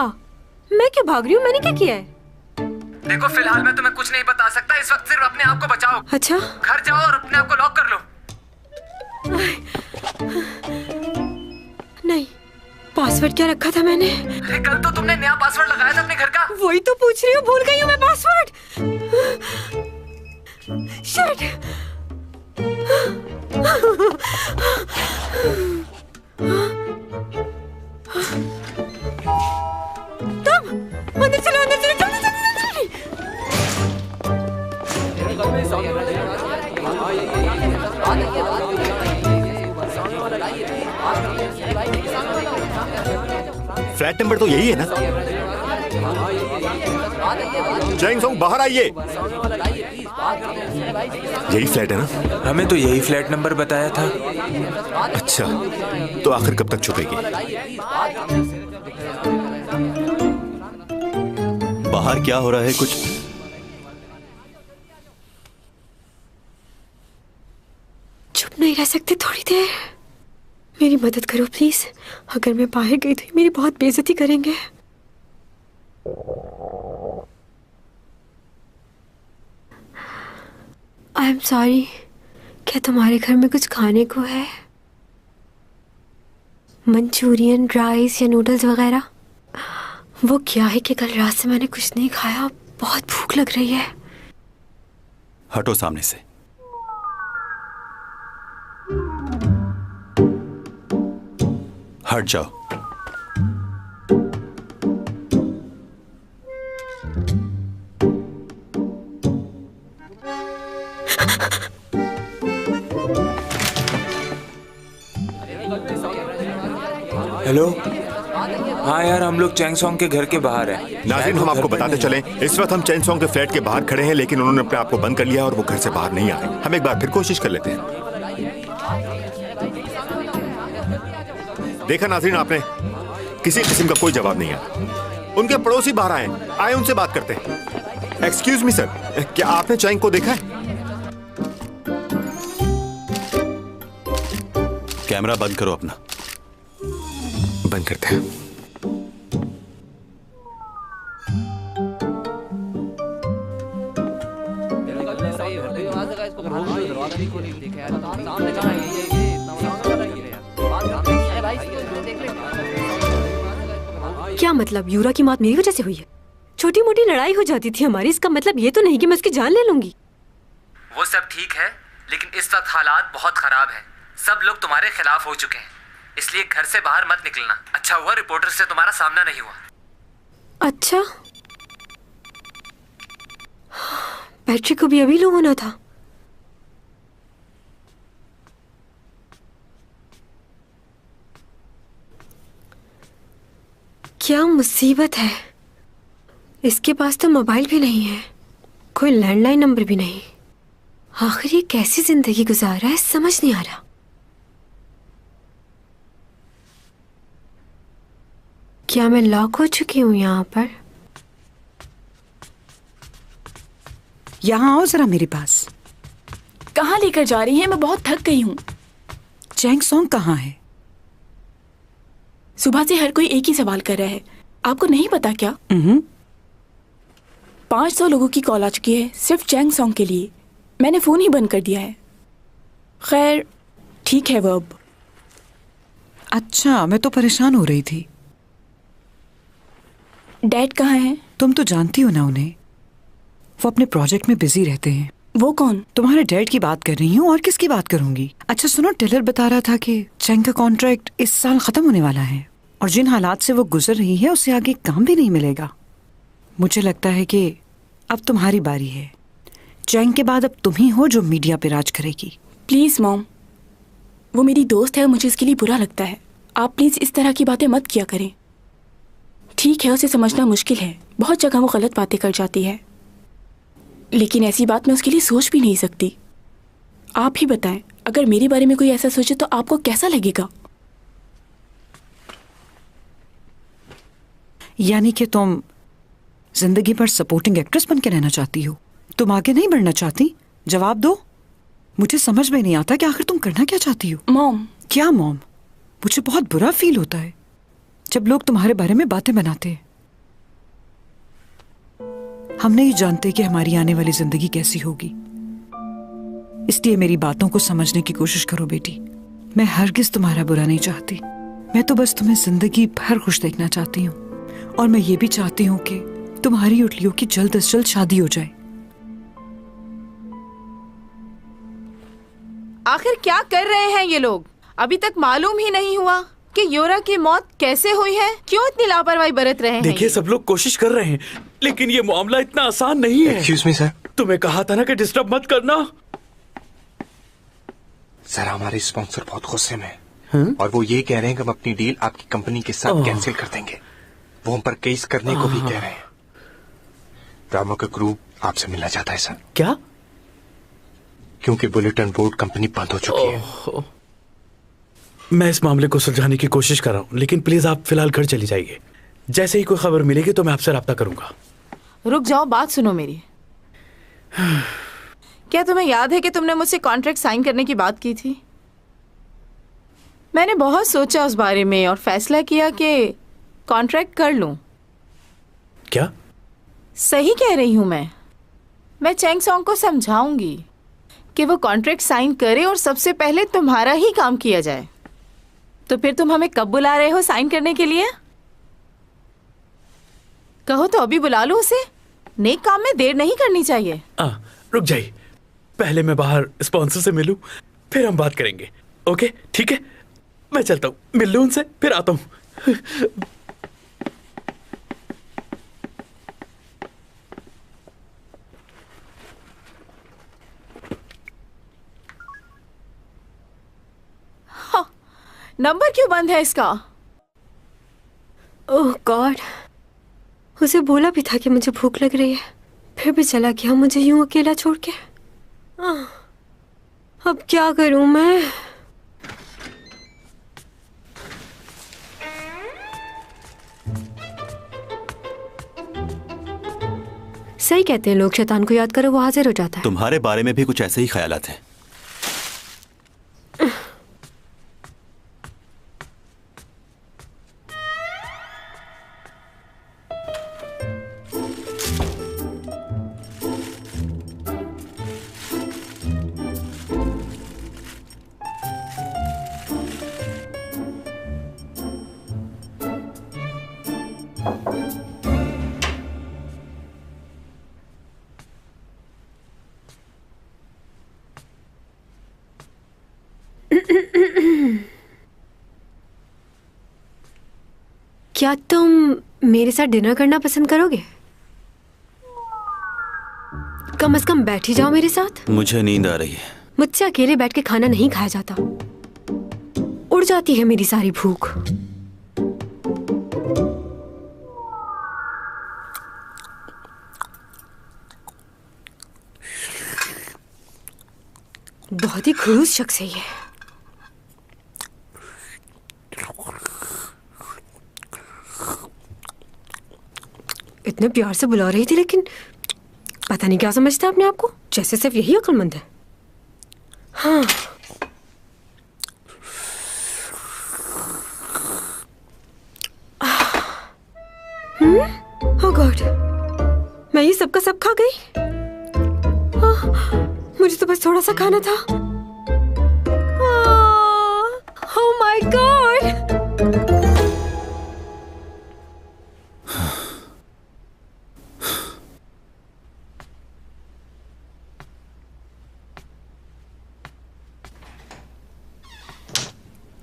मैं क्यों भाग रही हूँ? मैंने क्या किया है? देखो, फिलहाल मैं तुम्हें कुछ नहीं बता सकता। इस वक्त सिर्फ अपने आप को बचाओ। अच्छा। घर जाओ और अपने आप को लॉक कर लो। नहीं, पासवर्ड क्या रखा था मैंने? अरे कल तो तुमने नया पासवर्ड लगाया था अपने घर का। वही तो पूछ रही हूँ, भूल गई हूँ मैं पासवर्ड। शिट। तुम अंदर चलो, अंदर चलो, जल्दी जल्दी जल्दी। फ्लैट नंबर तो यही है ना? चैंग सॉन्ग बाहर आइए। यही फ्लैट है ना? हमें तो यही फ्लैट नंबर बताया था। अच्छा, तो आखिर कब तक छुपेगी? बाहर क्या हो रहा है कुछ? चुप नहीं रह सकते थोड़ी देर? मेरी मदद करो प्लीज। अगर मैं बाहर गई तो मेरी बहुत बेइज्जती करेंगे। I am sorry. क्या तुम्हारे घर में कुछ खाने को है? मंचूरियन, राइस या नूडल्स वगैरह? वो क्या है कि कल रात से मैंने कुछ नहीं खाया, बहुत भूख लग रही है। हटो सामने से। हट जाओ। हेलो। हाँ यार, हम लोग चैंगसोंग के घर के बाहर हैं। नाज़रीन, हम आपको बताते चलें, इस वक्त हम चैंगसोंग के फ्लैट के बाहर खड़े हैं, लेकिन उन्होंने अपने आप को बंद कर लिया और वो घर से बाहर नहीं आ रहे। हम एक बार फिर कोशिश कर लेते हैं। देखा नाज़रीन आपने, किसी किस्म का कोई जवाब नहीं आया। उनके पड़ोसी बाहर आए उनसे बात करते हैं। एक्सक्यूज मी सर, क्या आपने चैंग को देखा है? कैमरा बंद करो अपना। बंद करते हैं। क्या मतलब? यूरा की मौत मेरी वजह से हुई है? छोटी मोटी लड़ाई हो जाती थी हमारी, इसका मतलब ये तो नहीं कि मैं उसकी जान ले लूंगी। वो सब ठीक है, लेकिन इस वक्त हालात बहुत खराब है। सब लोग तुम्हारे खिलाफ हो चुके हैं, इसलिए घर से बाहर मत निकलना। अच्छा हुआ रिपोर्टर से तुम्हारा सामना नहीं हुआ। अच्छा, बैटरी को भी अभी लो होना था। क्या मुसीबत है। इसके पास तो मोबाइल भी नहीं है, कोई लैंडलाइन नंबर भी नहीं। आखिर ये कैसी जिंदगी गुजार रहा है, समझ नहीं आ रहा। क्या मैं लॉक हो चुकी हूँ यहाँ पर? यहाँ आओ जरा मेरे पास। कहाँ लेकर जा रही हैं? मैं बहुत थक गई हूँ। चैंगसोंग कहाँ है? सुबह से हर कोई एक ही सवाल कर रहा है। आपको नहीं पता क्या? 500 लोगों की कॉल आ चुकी है सिर्फ चैंगसोंग के लिए। मैंने फोन ही बंद कर दिया है। खैर ठीक है वो अब। अच्छा, मैं तो परेशान हो रही थी। डैड कहाँ हैं? तुम तो जानती हो ना उन्हें, वो अपने प्रोजेक्ट में बिजी रहते हैं। वो कौन? तुम्हारे डैड की बात कर रही हूँ, और किसकी बात करूंगी। अच्छा सुनो, टेलर बता रहा था कि चैंग का कॉन्ट्रैक्ट इस साल खत्म होने वाला है, और जिन हालात से वो गुजर रही है उसे आगे काम भी नहीं मिलेगा। मुझे लगता है कि अब तुम्हारी बारी है। चैंग के बाद अब तुम ही हो जो मीडिया पे राज करेगी। प्लीज मॉम, वो मेरी दोस्त है और मुझे इसके लिए बुरा लगता है। आप प्लीज इस तरह की बातें मत किया करें। ठीक है, उसे समझना मुश्किल है, बहुत जगह वो गलत बातें कर जाती है, लेकिन ऐसी बात मैं उसके लिए सोच भी नहीं सकती। आप ही बताएं, अगर मेरे बारे में कोई ऐसा सोचे तो आपको कैसा लगेगा? यानी कि तुम जिंदगी भर सपोर्टिंग एक्ट्रेस बन के रहना चाहती हो? तुम आगे नहीं बढ़ना चाहती? जवाब दो। मुझे समझ में नहीं आता कि आखिर तुम करना क्या चाहती हो। मॉम। क्या मॉम? मुझे बहुत बुरा फील होता है जब लोग तुम्हारे बारे में बातें बनाते हैं। हम नहीं जानते कि हमारी आने वाली जिंदगी कैसी होगी, इसलिए मेरी बातों को समझने की कोशिश करो बेटी। मैं हरगिज तुम्हारा बुरा नहीं चाहती, मैं तो बस तुम्हें जिंदगी भर खुश देखना चाहती हूँ, और मैं ये भी चाहती हूँ कि तुम्हारी और लियो की जल्द से जल्द शादी हो जाए। आखिर क्या कर रहे हैं ये लोग? अभी तक मालूम ही नहीं हुआ कि योरा की मौत कैसे हुई है। क्यों इतनी लापरवाही बरत रहे हैं? देखिए, सब लोग कोशिश कर रहे हैं, लेकिन ये मामला इतना आसान नहीं है। एक्सक्यूज मी सर, तुम्हें कहा था ना कि डिस्टर्ब मत करना। सर, हमारे स्पॉन्सर बहुत गुस्से में हैं, और वो ये कह रहे हैं कि हम अपनी डील आपकी कंपनी के साथ कैंसिल कर देंगे। वो हम पर केस करने को भी कह रहे हैं। ड्रामा का क्रू आपसे मिलना चाहता है सर। क्या? क्योंकि बुलेटिन बोर्ड कंपनी बंद हो चुकी है। मैं इस मामले को सुलझाने की कोशिश कर रहा हूँ, लेकिन प्लीज आप फिलहाल घर चली जाइए। जैसे ही कोई खबर मिलेगी तो मैं आपसे राब्ता करूंगा। रुक जाओ, बात सुनो मेरी। क्या तुम्हें याद है कि तुमने मुझसे कॉन्ट्रैक्ट साइन करने की बात की थी? मैंने बहुत सोचा उस बारे में और फैसला किया कि कॉन्ट्रैक्ट कर लूं। क्या? सही कह रही हूं मैं चैंग सॉन्ग को समझाऊंगी कि वो कॉन्ट्रैक्ट साइन करे और सबसे पहले तुम्हारा ही काम किया जाए। तो फिर तुम हमें कब बुला रहे हो साइन करने के लिए? कहो तो अभी बुला लो उसे। नेक काम में देर नहीं करनी चाहिए। रुक जाइए, पहले मैं बाहर स्पॉन्सर से मिलूं, फिर हम बात करेंगे। ओके ठीक है, मैं चलता हूँ, मिल लूं उनसे, फिर आता हूँ। नंबर क्यों बंद है इसका? ओह गॉड, उसे बोला भी था कि मुझे भूख लग रही है, फिर भी चला गया मुझे यूं अकेला छोड़ के। अब क्या करूं मैं? सही कहते हैं लोग, शैतान को याद करो वो हाजिर हो जाता है। तुम्हारे बारे में भी कुछ ऐसे ही ख्यालात हैं। क्या तुम मेरे साथ डिनर करना पसंद करोगे? कम से कम बैठ ही जाओ मेरे साथ। मुझे नींद आ रही है। मुझसे अकेले बैठ के खाना नहीं खाया जाता, उड़ जाती है मेरी सारी भूख। बहुत ही खड़ूस शख्स है ये। इतने प्यार से बुला रही थी, लेकिन पता नहीं क्या समझता अपने आप को, जैसे सिर्फ यही अक्लमंद है। हाँ, ओह गॉड, मैं ये सबका सब खा गई। मुझे तो बस थोड़ा सा खाना था। Oh my God.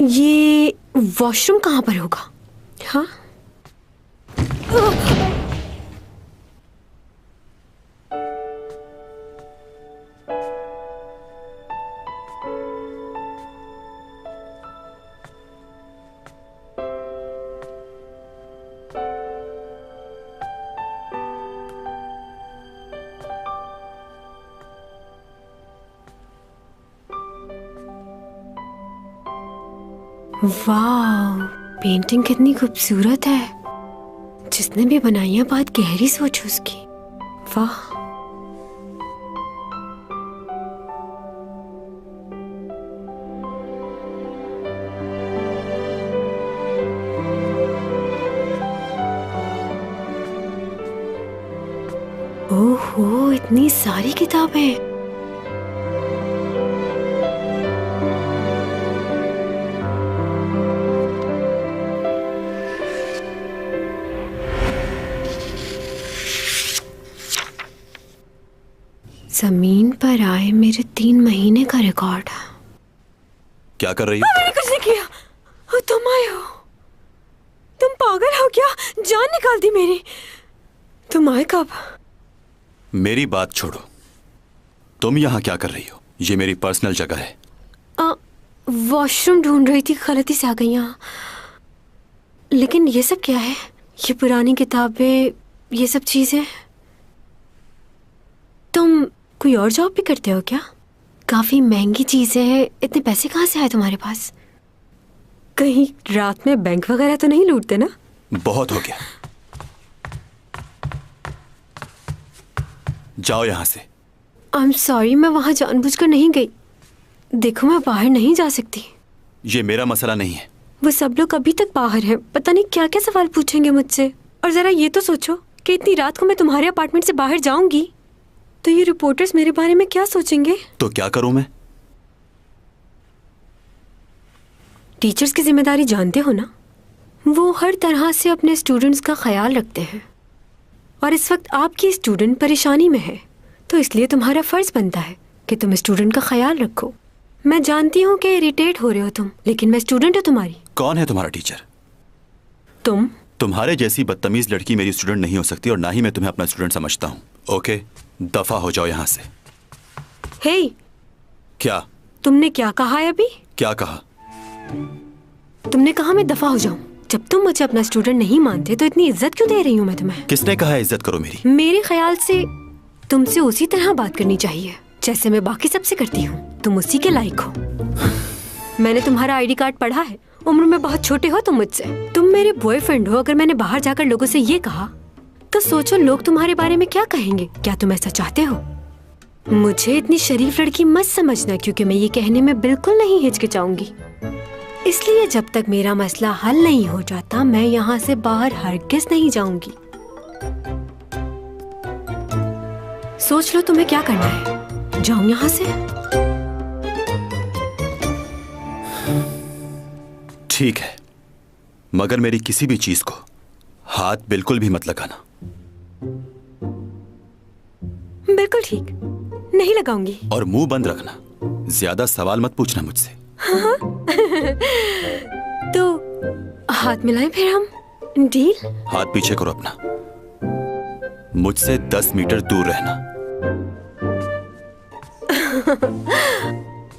ये वॉशरूम कहाँ पर होगा? हाँ, वाह, पेंटिंग कितनी खूबसूरत है। जिसने भी बनाई है बहुत गहरी सोच उसकी। वाह, ओहो, इतनी सारी किताबें। जमीन पर आए मेरे 3 महीने का रिकॉर्ड। क्या कर रही हो? मैंने कुछ नहीं किया। तुम आए हो? तुम पागल हो क्या? जान निकाल दी मेरी। तुम आए कब? मेरी बात छोड़ो, तुम यहाँ क्या कर रही हो? ये मेरी पर्सनल जगह है। वॉशरूम ढूंढ रही थी, गलती से आ गई यहाँ। लेकिन ये सब क्या है? ये पुरानी किताबें, ये सब चीजें। तुम कोई और जॉब भी करते हो क्या? काफी महंगी चीजें हैं, इतने पैसे कहाँ से आए तुम्हारे पास? कहीं रात में बैंक वगैरह तो नहीं लूटते ना? बहुत हो गया। जाओ यहां से। आई एम सॉरी, मैं वहां जानबूझकर नहीं गई। देखो मैं बाहर नहीं जा सकती। ये मेरा मसला नहीं है। वो सब लोग अभी तक बाहर हैं, पता नहीं क्या क्या सवाल पूछेंगे मुझसे। और जरा ये तो सोचो कि इतनी रात को मैं तुम्हारे अपार्टमेंट से बाहर जाऊंगी तो ये रिपोर्टर्स मेरे बारे में क्या सोचेंगे। तो क्या करूं मैं? टीचर्स की जिम्मेदारी जानते हो ना, वो हर तरह से अपने स्टूडेंट्स का ख्याल रखते हैं। और इस वक्त आपकी स्टूडेंट परेशानी में है, तो इसलिए तुम्हारा फर्ज बनता है कि तुम स्टूडेंट का ख्याल रखो। मैं जानती हूँ कि इरिटेट हो रहे हो तुम, लेकिन मैं स्टूडेंट हूँ तुम्हारी। कौन है तुम्हारा टीचर? तुम। तुम्हारे जैसी बदतमीज लड़की मेरी स्टूडेंट नहीं हो सकती, और ना ही मैं तुम्हें अपना स्टूडेंट समझता हूँ। ओके, दफा हो जाओ यहाँ से। हे, क्या तुमने क्या कहा है अभी? क्या कहा? तुमने कहा मैं दफा हो जाऊं। जब तुम मुझे अपना स्टूडेंट नहीं मानते तो इतनी इज्जत क्यों दे रही हूँ मैं तुम्हें? किसने कहा है इज्जत करो मेरी? मेरे ख्याल से तुमसे उसी तरह बात करनी चाहिए जैसे मैं बाकी सबसे करती हूँ। तुम उसी के लायक हो। मैंने तुम्हारा आईडी कार्ड पढ़ा है। उम्र में बहुत छोटे हो तुम मुझसे। तुम मेरे बॉयफ्रेंड हो। अगर मैंने बाहर जाकर लोगों से ये कहा तो सोचो लोग तुम्हारे बारे में क्या कहेंगे। क्या तुम ऐसा चाहते हो? मुझे इतनी शरीफ लड़की मत समझना, क्योंकि मैं ये कहने में बिल्कुल नहीं हिचकिचाऊंगी। इसलिए जब तक मेरा मसला हल नहीं हो जाता मैं यहाँ से बाहर हरगिज़ नहीं जाऊंगी। सोच लो तुम्हें क्या करना है। जाऊं यहाँ से? ठीक है, मगर मेरी किसी भी चीज को हाथ बिल्कुल भी मत लगाना। बिल्कुल ठीक, नहीं लगाऊंगी। और मुंह बंद रखना। ज्यादा सवाल मत पूछना मुझसे। हाँ? तो हाथ मिलाएं फिर हम। डील? हाथ पीछे करो अपना। मुझसे 10 मीटर दूर रहना।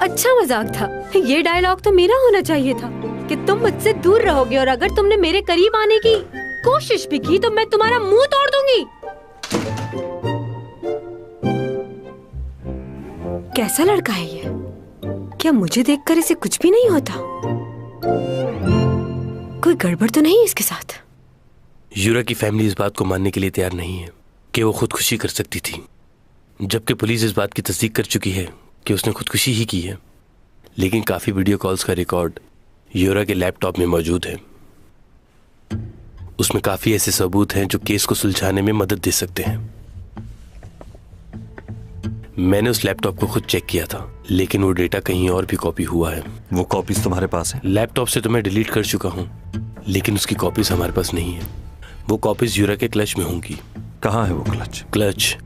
अच्छा मजाक था। ये डायलॉग तो मेरा होना चाहिए था कि तुम मुझसे दूर रहोगे, और अगर तुमने मेरे करीब आने की कोशिश भी की तो मैं तुम्हारा मुंह तोड़ दूंगी। कैसा लड़का है ये? क्या मुझे देखकर इसे कुछ भी नहीं होता? कोई गड़बड़ तो नहीं इसके साथ? यूरा की फैमिली इस बात को मानने के लिए तैयार नहीं है कि वो खुदकुशी कर सकती थी, जबकि पुलिस इस बात की तस्दीक कर चुकी है कि उसने खुदकुशी ही की है। लेकिन काफी वीडियो कॉल्स का रिकॉर्ड यूरा के लैपटॉप में मौजूद है। उसमें काफी ऐसे सबूत हैं जो केस को सुलझाने में मदद दे सकते हैं। मैंने उस लैपटॉप को खुद चेक किया था, लेकिन वो डेटा कहीं और भी कॉपी हुआ है। वो कॉपीज तुम्हारे पास है? लैपटॉप से तो मैं डिलीट कर चुका हूँ, लेकिन उसकी कॉपीज हमारे पास नहीं है। वो कॉपीज यूरा के क्लच में होंगी। कहाँ है वो क्लच? क्लच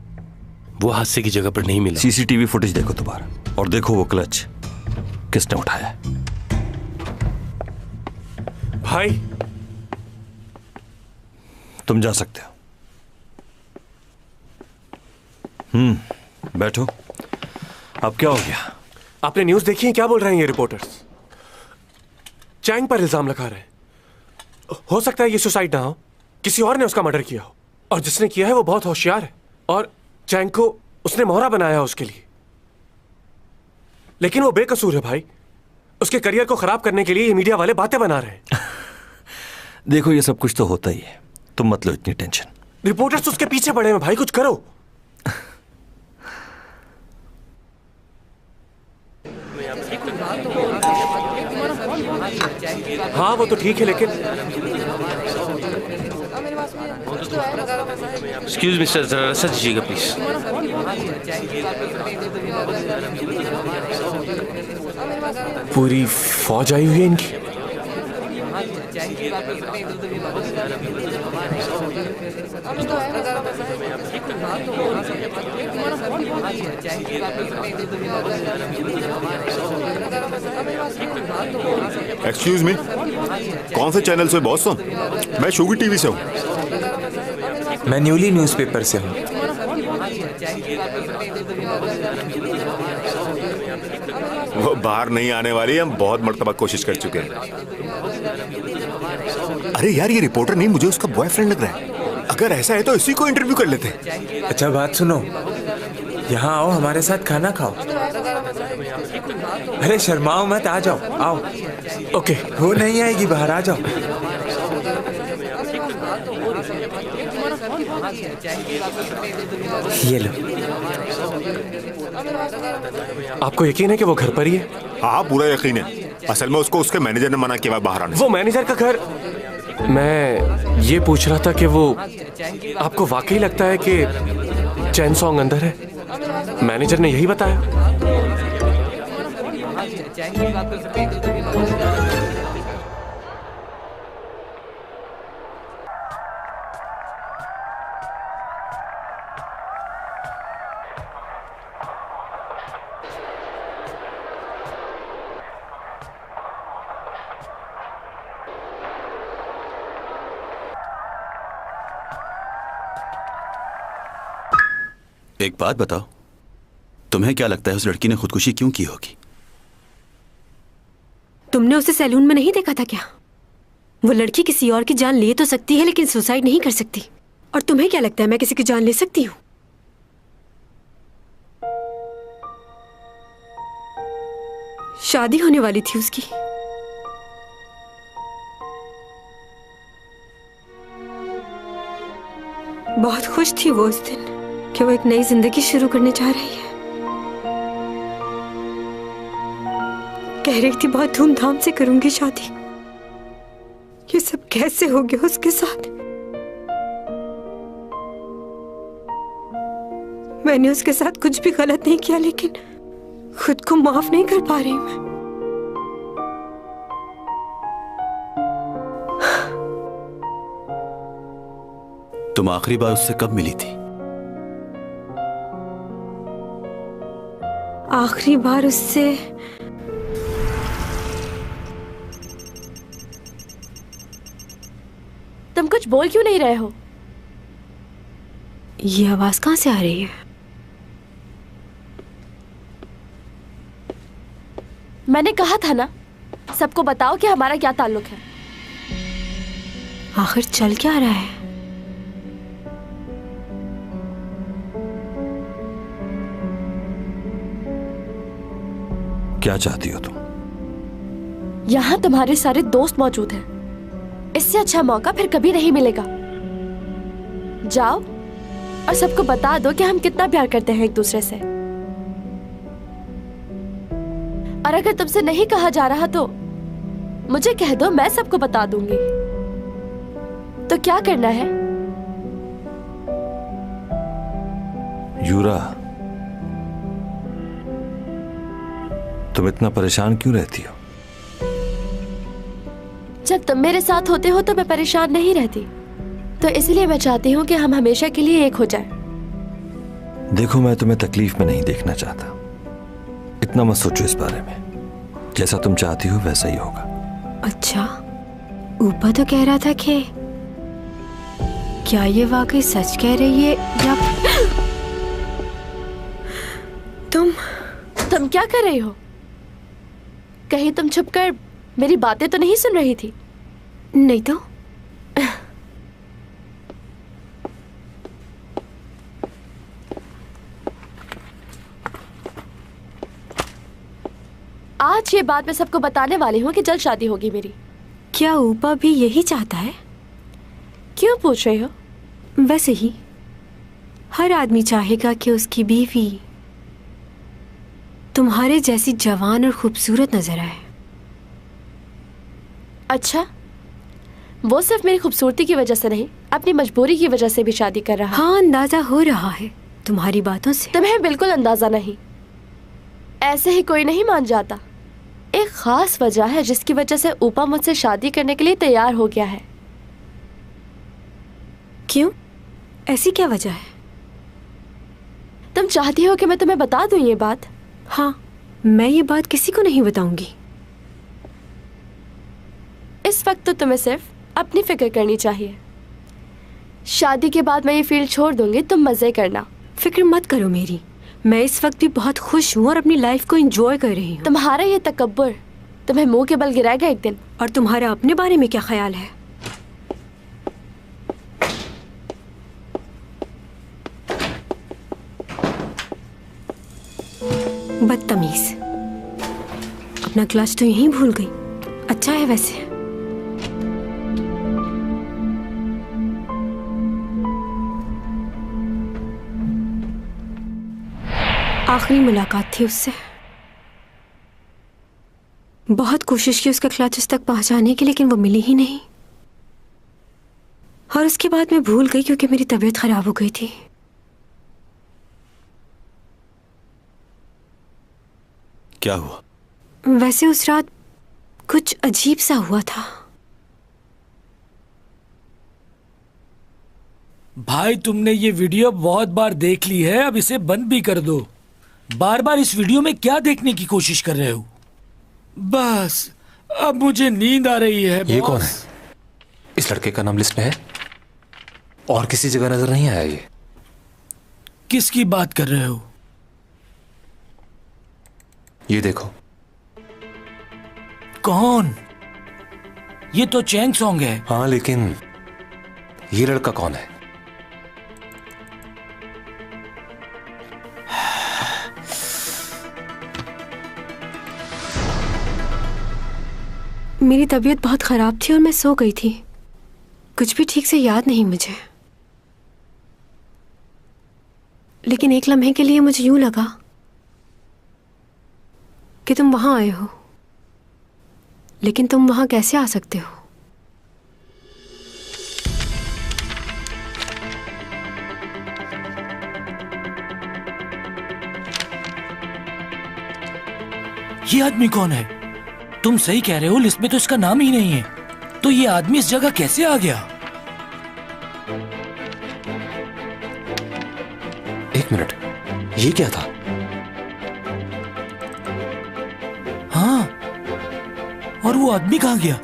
वो हादसे की जगह पर नहीं मिला। सीसीटीवी फुटेज देखो दोबारा, और देखो वो क्लच किसने उठाया है। भाई तुम जा सकते हो। बैठो। अब क्या हो गया? आपने न्यूज़ देखी है? क्या बोल रहे हैं ये रिपोर्टर्स? चैंग पर इल्जाम लगा रहे हैं। हो सकता है ये सुसाइड ना हो, किसी और ने उसका मर्डर किया हो, और जिसने किया है वो बहुत होशियार है, और चैंग को उसने मोहरा बनाया उसके लिए। लेकिन वो बेकसूर है भाई। उसके करियर को खराब करने के लिए ये मीडिया वाले बातें बना रहे हैं। देखो ये सब कुछ तो होता ही है, तुम मत लो इतनी टेंशन। रिपोर्टर्स तो उसके पीछे पड़े हैं भाई, कुछ करो। हाँ वो तो ठीक है, लेकिन एक्सक्यूज मिस्टर, जरा रास्ता दीजिएगा प्लीज। पूरी फौज आई हुई है इनकी। एक्सक्यूज मी, कौन से चैनल से बॉस? मैं शोगी टीवी से हूँ। मैं न्यूली न्यूज़पेपर से हूँ। वो बाहर नहीं आने वाली, हम बहुत मर्तबा कोशिश कर चुके हैं। अरे यार ये रिपोर्टर नहीं, मुझे उसका बॉयफ्रेंड लग रहा है। अगर ऐसा है तो इसी को इंटरव्यू कर लेते हैं। अच्छा बात सुनो, यहाँ आओ, हमारे साथ खाना खाओ। अरे शर्माओ मत, आ जाओ, आओ। ओके। वो नहीं आएगी, बाहर आ जाओ। ये लो। आपको यकीन है कि वो घर पर ही है? हाँ, पूरा यकीन है। असल में उसको उसके मैनेजर ने मना किया बाहर आने से। वो मैनेजर का घर? मैं ये पूछ रहा था कि वो आपको वाकई लगता है कि चैन सॉन्ग अंदर है? मैनेजर ने यही बताया? एक बात बताओ, तुम्हें क्या लगता है उस लड़की ने खुदकुशी क्यों की होगी? तुमने उसे सैलून में नहीं देखा था क्या? वो लड़की किसी और की जान ले तो सकती है लेकिन सुसाइड नहीं कर सकती। और तुम्हें क्या लगता है मैं किसी की जान ले सकती हूँ? शादी होने वाली थी उसकी। बहुत खुश थी वो उस दिन कि वो एक नई जिंदगी शुरू करने जा रही है। कह रही थी बहुत धूमधाम से करूंगी शादी। ये सब कैसे हो गया उसके साथ? मैंने उसके साथ कुछ भी गलत नहीं किया लेकिन खुद को माफ नहीं कर पा रही मैं। तुम आखिरी बार उससे कब मिली थी? आखिरी बार उससे तुम कुछ बोल क्यों नहीं रहे हो? ये आवाज कहां से आ रही है? मैंने कहा था ना, सबको बताओ कि हमारा क्या ताल्लुक है। आखिर चल क्या रहा है? क्या चाहती हो तुम? यहाँ तुम्हारे सारे दोस्त मौजूद हैं। इससे अच्छा मौका फिर कभी नहीं मिलेगा। जाओ और सबको बता दो कि हम कितना प्यार करते हैं एक दूसरे से। और अगर तुमसे नहीं कहा जा रहा तो मुझे कह दो, मैं सबको बता दूंगी। तो क्या करना है? यूरा, तुम इतना परेशान क्यों रहती हो? जब तुम मेरे साथ होते हो तो मैं परेशान नहीं रहती। तो इसलिए मैं चाहती हूँ कि हम हमेशा के लिए एक हो जाएं। देखो, मैं तुम्हें तकलीफ में नहीं देखना चाहता। इतना मत सोचो इस बारे में। जैसा तुम चाहती हो वैसा ही होगा। अच्छा, ऊपर तो कह रहा था कि क्या ये वाकई सच कह रही है या तुम क्या कर रही हो? कहीं तुम छुपकर मेरी बातें तो नहीं सुन रही थी? नहीं तो। आज ये बात मैं सबको बताने वाली हूँ कि जल्द शादी होगी मेरी। क्या ऊपा भी यही चाहता है? क्यों पूछ रही हो? वैसे ही हर आदमी चाहेगा कि उसकी बीवी तुम्हारे जैसी जवान और खूबसूरत नजर आए। अच्छा, वो सिर्फ मेरी खूबसूरती की वजह से नहीं, अपनी मजबूरी की वजह से भी शादी कर रहा है। हाँ, अंदाजा हो रहा है तुम्हारी बातों से। तुम्हें बिल्कुल अंदाजा नहीं। ऐसे ही कोई नहीं मान जाता। एक खास वजह है जिसकी वजह से ऊपा मुझसे शादी करने के लिए तैयार हो गया है। क्यों? ऐसी क्या वजह है? तुम चाहती हो कि मैं तुम्हें बता दूं ये बात? हाँ, मैं ये बात किसी को नहीं बताऊंगी। इस वक्त तो तुम्हें सिर्फ अपनी फिक्र करनी चाहिए। शादी के बाद मैं ये फील्ड छोड़ दूंगी, तुम मजे करना। फिक्र मत करो मेरी, मैं इस वक्त भी बहुत खुश हूँ और अपनी लाइफ को एंजॉय कर रही हूँ। तुम्हारा ये तकब्बुर तुम्हें मुंह के बल गिराएगा एक दिन। और तुम्हारा अपने बारे में क्या ख्याल है? बदतमीज, अपना क्लच तो यहीं भूल गई। अच्छा है वैसे। आखिरी मुलाकात थी उससे। बहुत कोशिश की उसके क्लचेस तक पहुंचाने की, लेकिन वो मिली ही नहीं। और उसके बाद मैं भूल गई क्योंकि मेरी तबीयत खराब हो गई थी। क्या हुआ? वैसे उस रात कुछ अजीब सा हुआ था। भाई तुमने ये वीडियो बहुत बार देख ली है, अब इसे बंद भी कर दो। बार बार इस वीडियो में क्या देखने की कोशिश कर रहे हो? बस अब मुझे नींद आ रही है। ये कौन है? इस लड़के का नाम लिस्ट में है और किसी जगह नजर नहीं आया ये। किसकी बात कर रहे हो? ये देखो। कौन? ये तो चैंग सॉन्ग है। हाँ, लेकिन ये लड़का कौन है? मेरी तबीयत बहुत खराब थी और मैं सो गई थी। कुछ भी ठीक से याद नहीं मुझे, लेकिन एक लम्हे के लिए मुझे यूं लगा कि तुम वहां आए हो। लेकिन तुम वहां कैसे आ सकते हो? ये आदमी कौन है? तुम सही कह रहे हो, लिस्ट में तो इसका नाम ही नहीं है। तो ये आदमी इस जगह कैसे आ गया? एक मिनट, ये क्या था? हाँ, और वो आदमी कहाँ गया?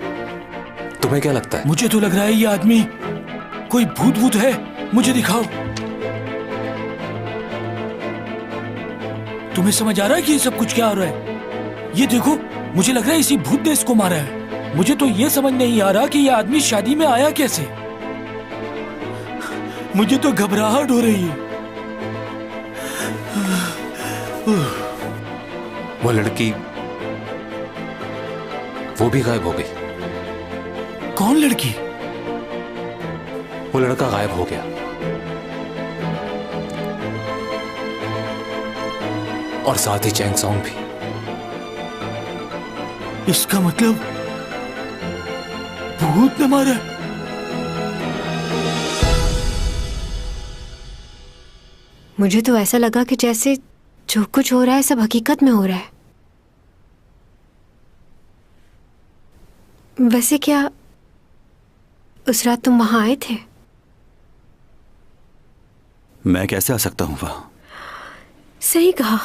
तुम्हें क्या लगता है? मुझे तो लग रहा है ये आदमी कोई भूत भूत है। मुझे दिखाओ। तुम्हें समझ आ रहा है कि ये सब कुछ क्या हो रहा है? ये देखो, मुझे लग रहा है इसी भूत ने इसको मारा है। मुझे तो ये समझ नहीं आ रहा कि ये आदमी शादी में आया कैसे। मुझे तो घबराहट हो रही है। वो लड़की वो भी गायब हो गई। कौन लड़की? वो लड़का गायब हो गया और साथ ही चैंग सॉन्ग भी। इसका मतलब भूत ने मारा। मुझे तो ऐसा लगा कि जैसे जो कुछ हो रहा है सब हकीकत में हो रहा है। वैसे क्या उस रात तुम वहां आए थे? मैं कैसे आ सकता हूं वहां? सही कहा,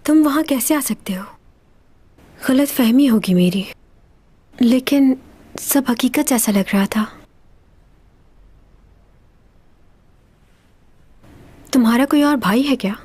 तुम वहां कैसे आ सकते हो? गलत फहमी होगी मेरी, लेकिन सब हकीकत जैसा लग रहा था। तुम्हारा कोई और भाई है क्या?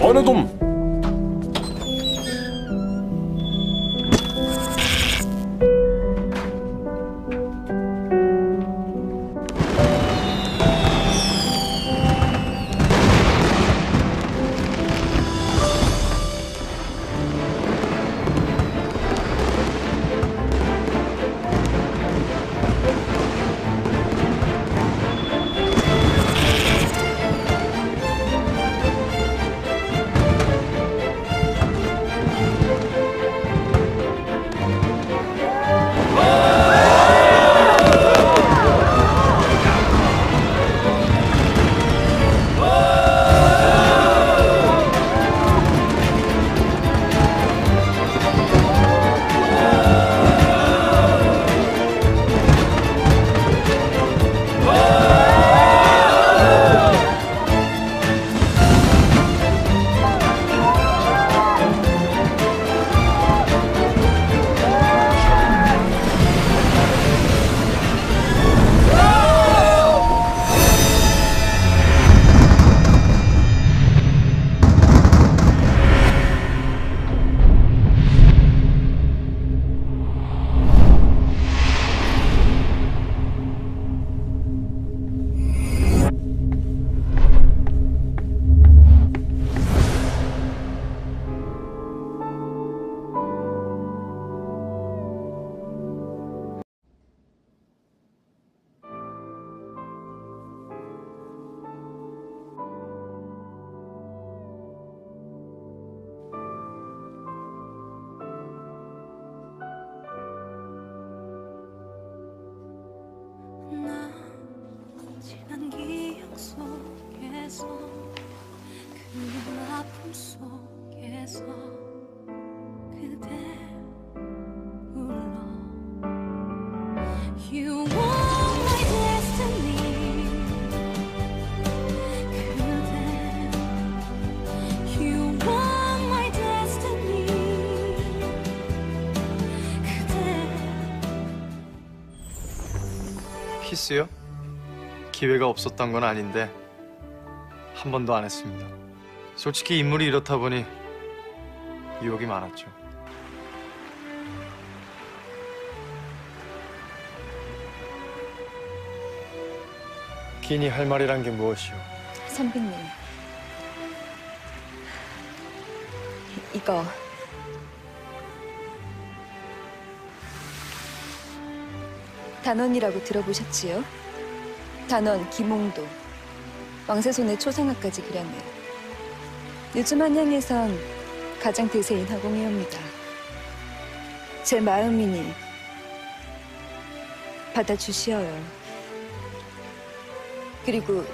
कौन हो तुम? 속에서 그 아픔 속에서 그대 울러 You are my destiny 그대 You are my destiny 키스요? 기회가 없었던 건 아닌데 한 번도 안 했습니다. 솔직히 인물이 이렇다 보니 유혹이 많았죠. 긴이 할 말이란 게 무엇이오? 선비님, 이거 단원이라고 들어보셨지요? 단원 김홍도, 왕세손의 초상화까지 그렸네요. 요즘 한양에선 가장 대세인 화공이옵니다. 제 마음이니 받아주시어요. 그리고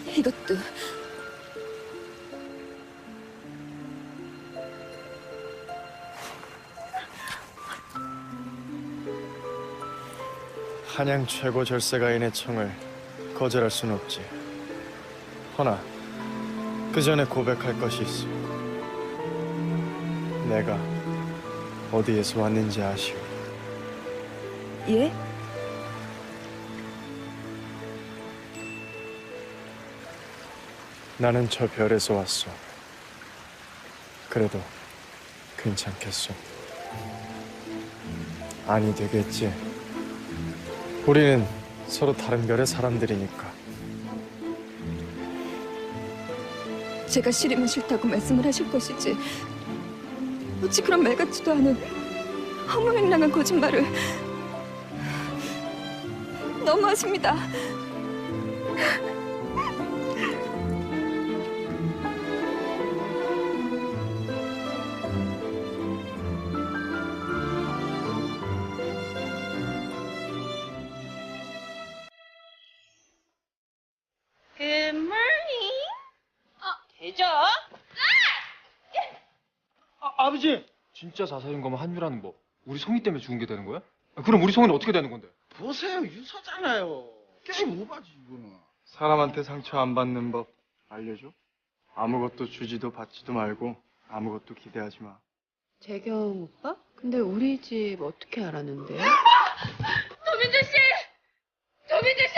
이것도 한양 최고 절세가인의 청을 거절할 수는 없지. 허나 그 전에 고백할 것이 있어. 내가 어디에서 왔는지 아시오? 예? 나는 저 별에서 왔어. 그래도 괜찮겠소? 아니 되겠지. 우리는 서로 다른 별의 사람들이니까. 제가 싫으면 싫다고 말씀을 하실 것이지 어찌 그런 말 같지도 않은 허무맹랑한 거짓말을. 너무하십니다. Good morning. 대죠? 아버지! 진짜 자살인 거면 한유라는 뭐 우리 송이 때문에 죽은 게 되는 거야? 그럼 우리 송이는 어떻게 되는 건데? 보세요, 유서잖아요. 게임 오바지 이거는. 사람한테 상처 안 받는 법 알려줘? 아무것도 주지도 받지도 말고 아무것도 기대하지 마. 재경 오빠? 근데 우리 집 어떻게 알았는데? 조민주 씨! 조민주 씨!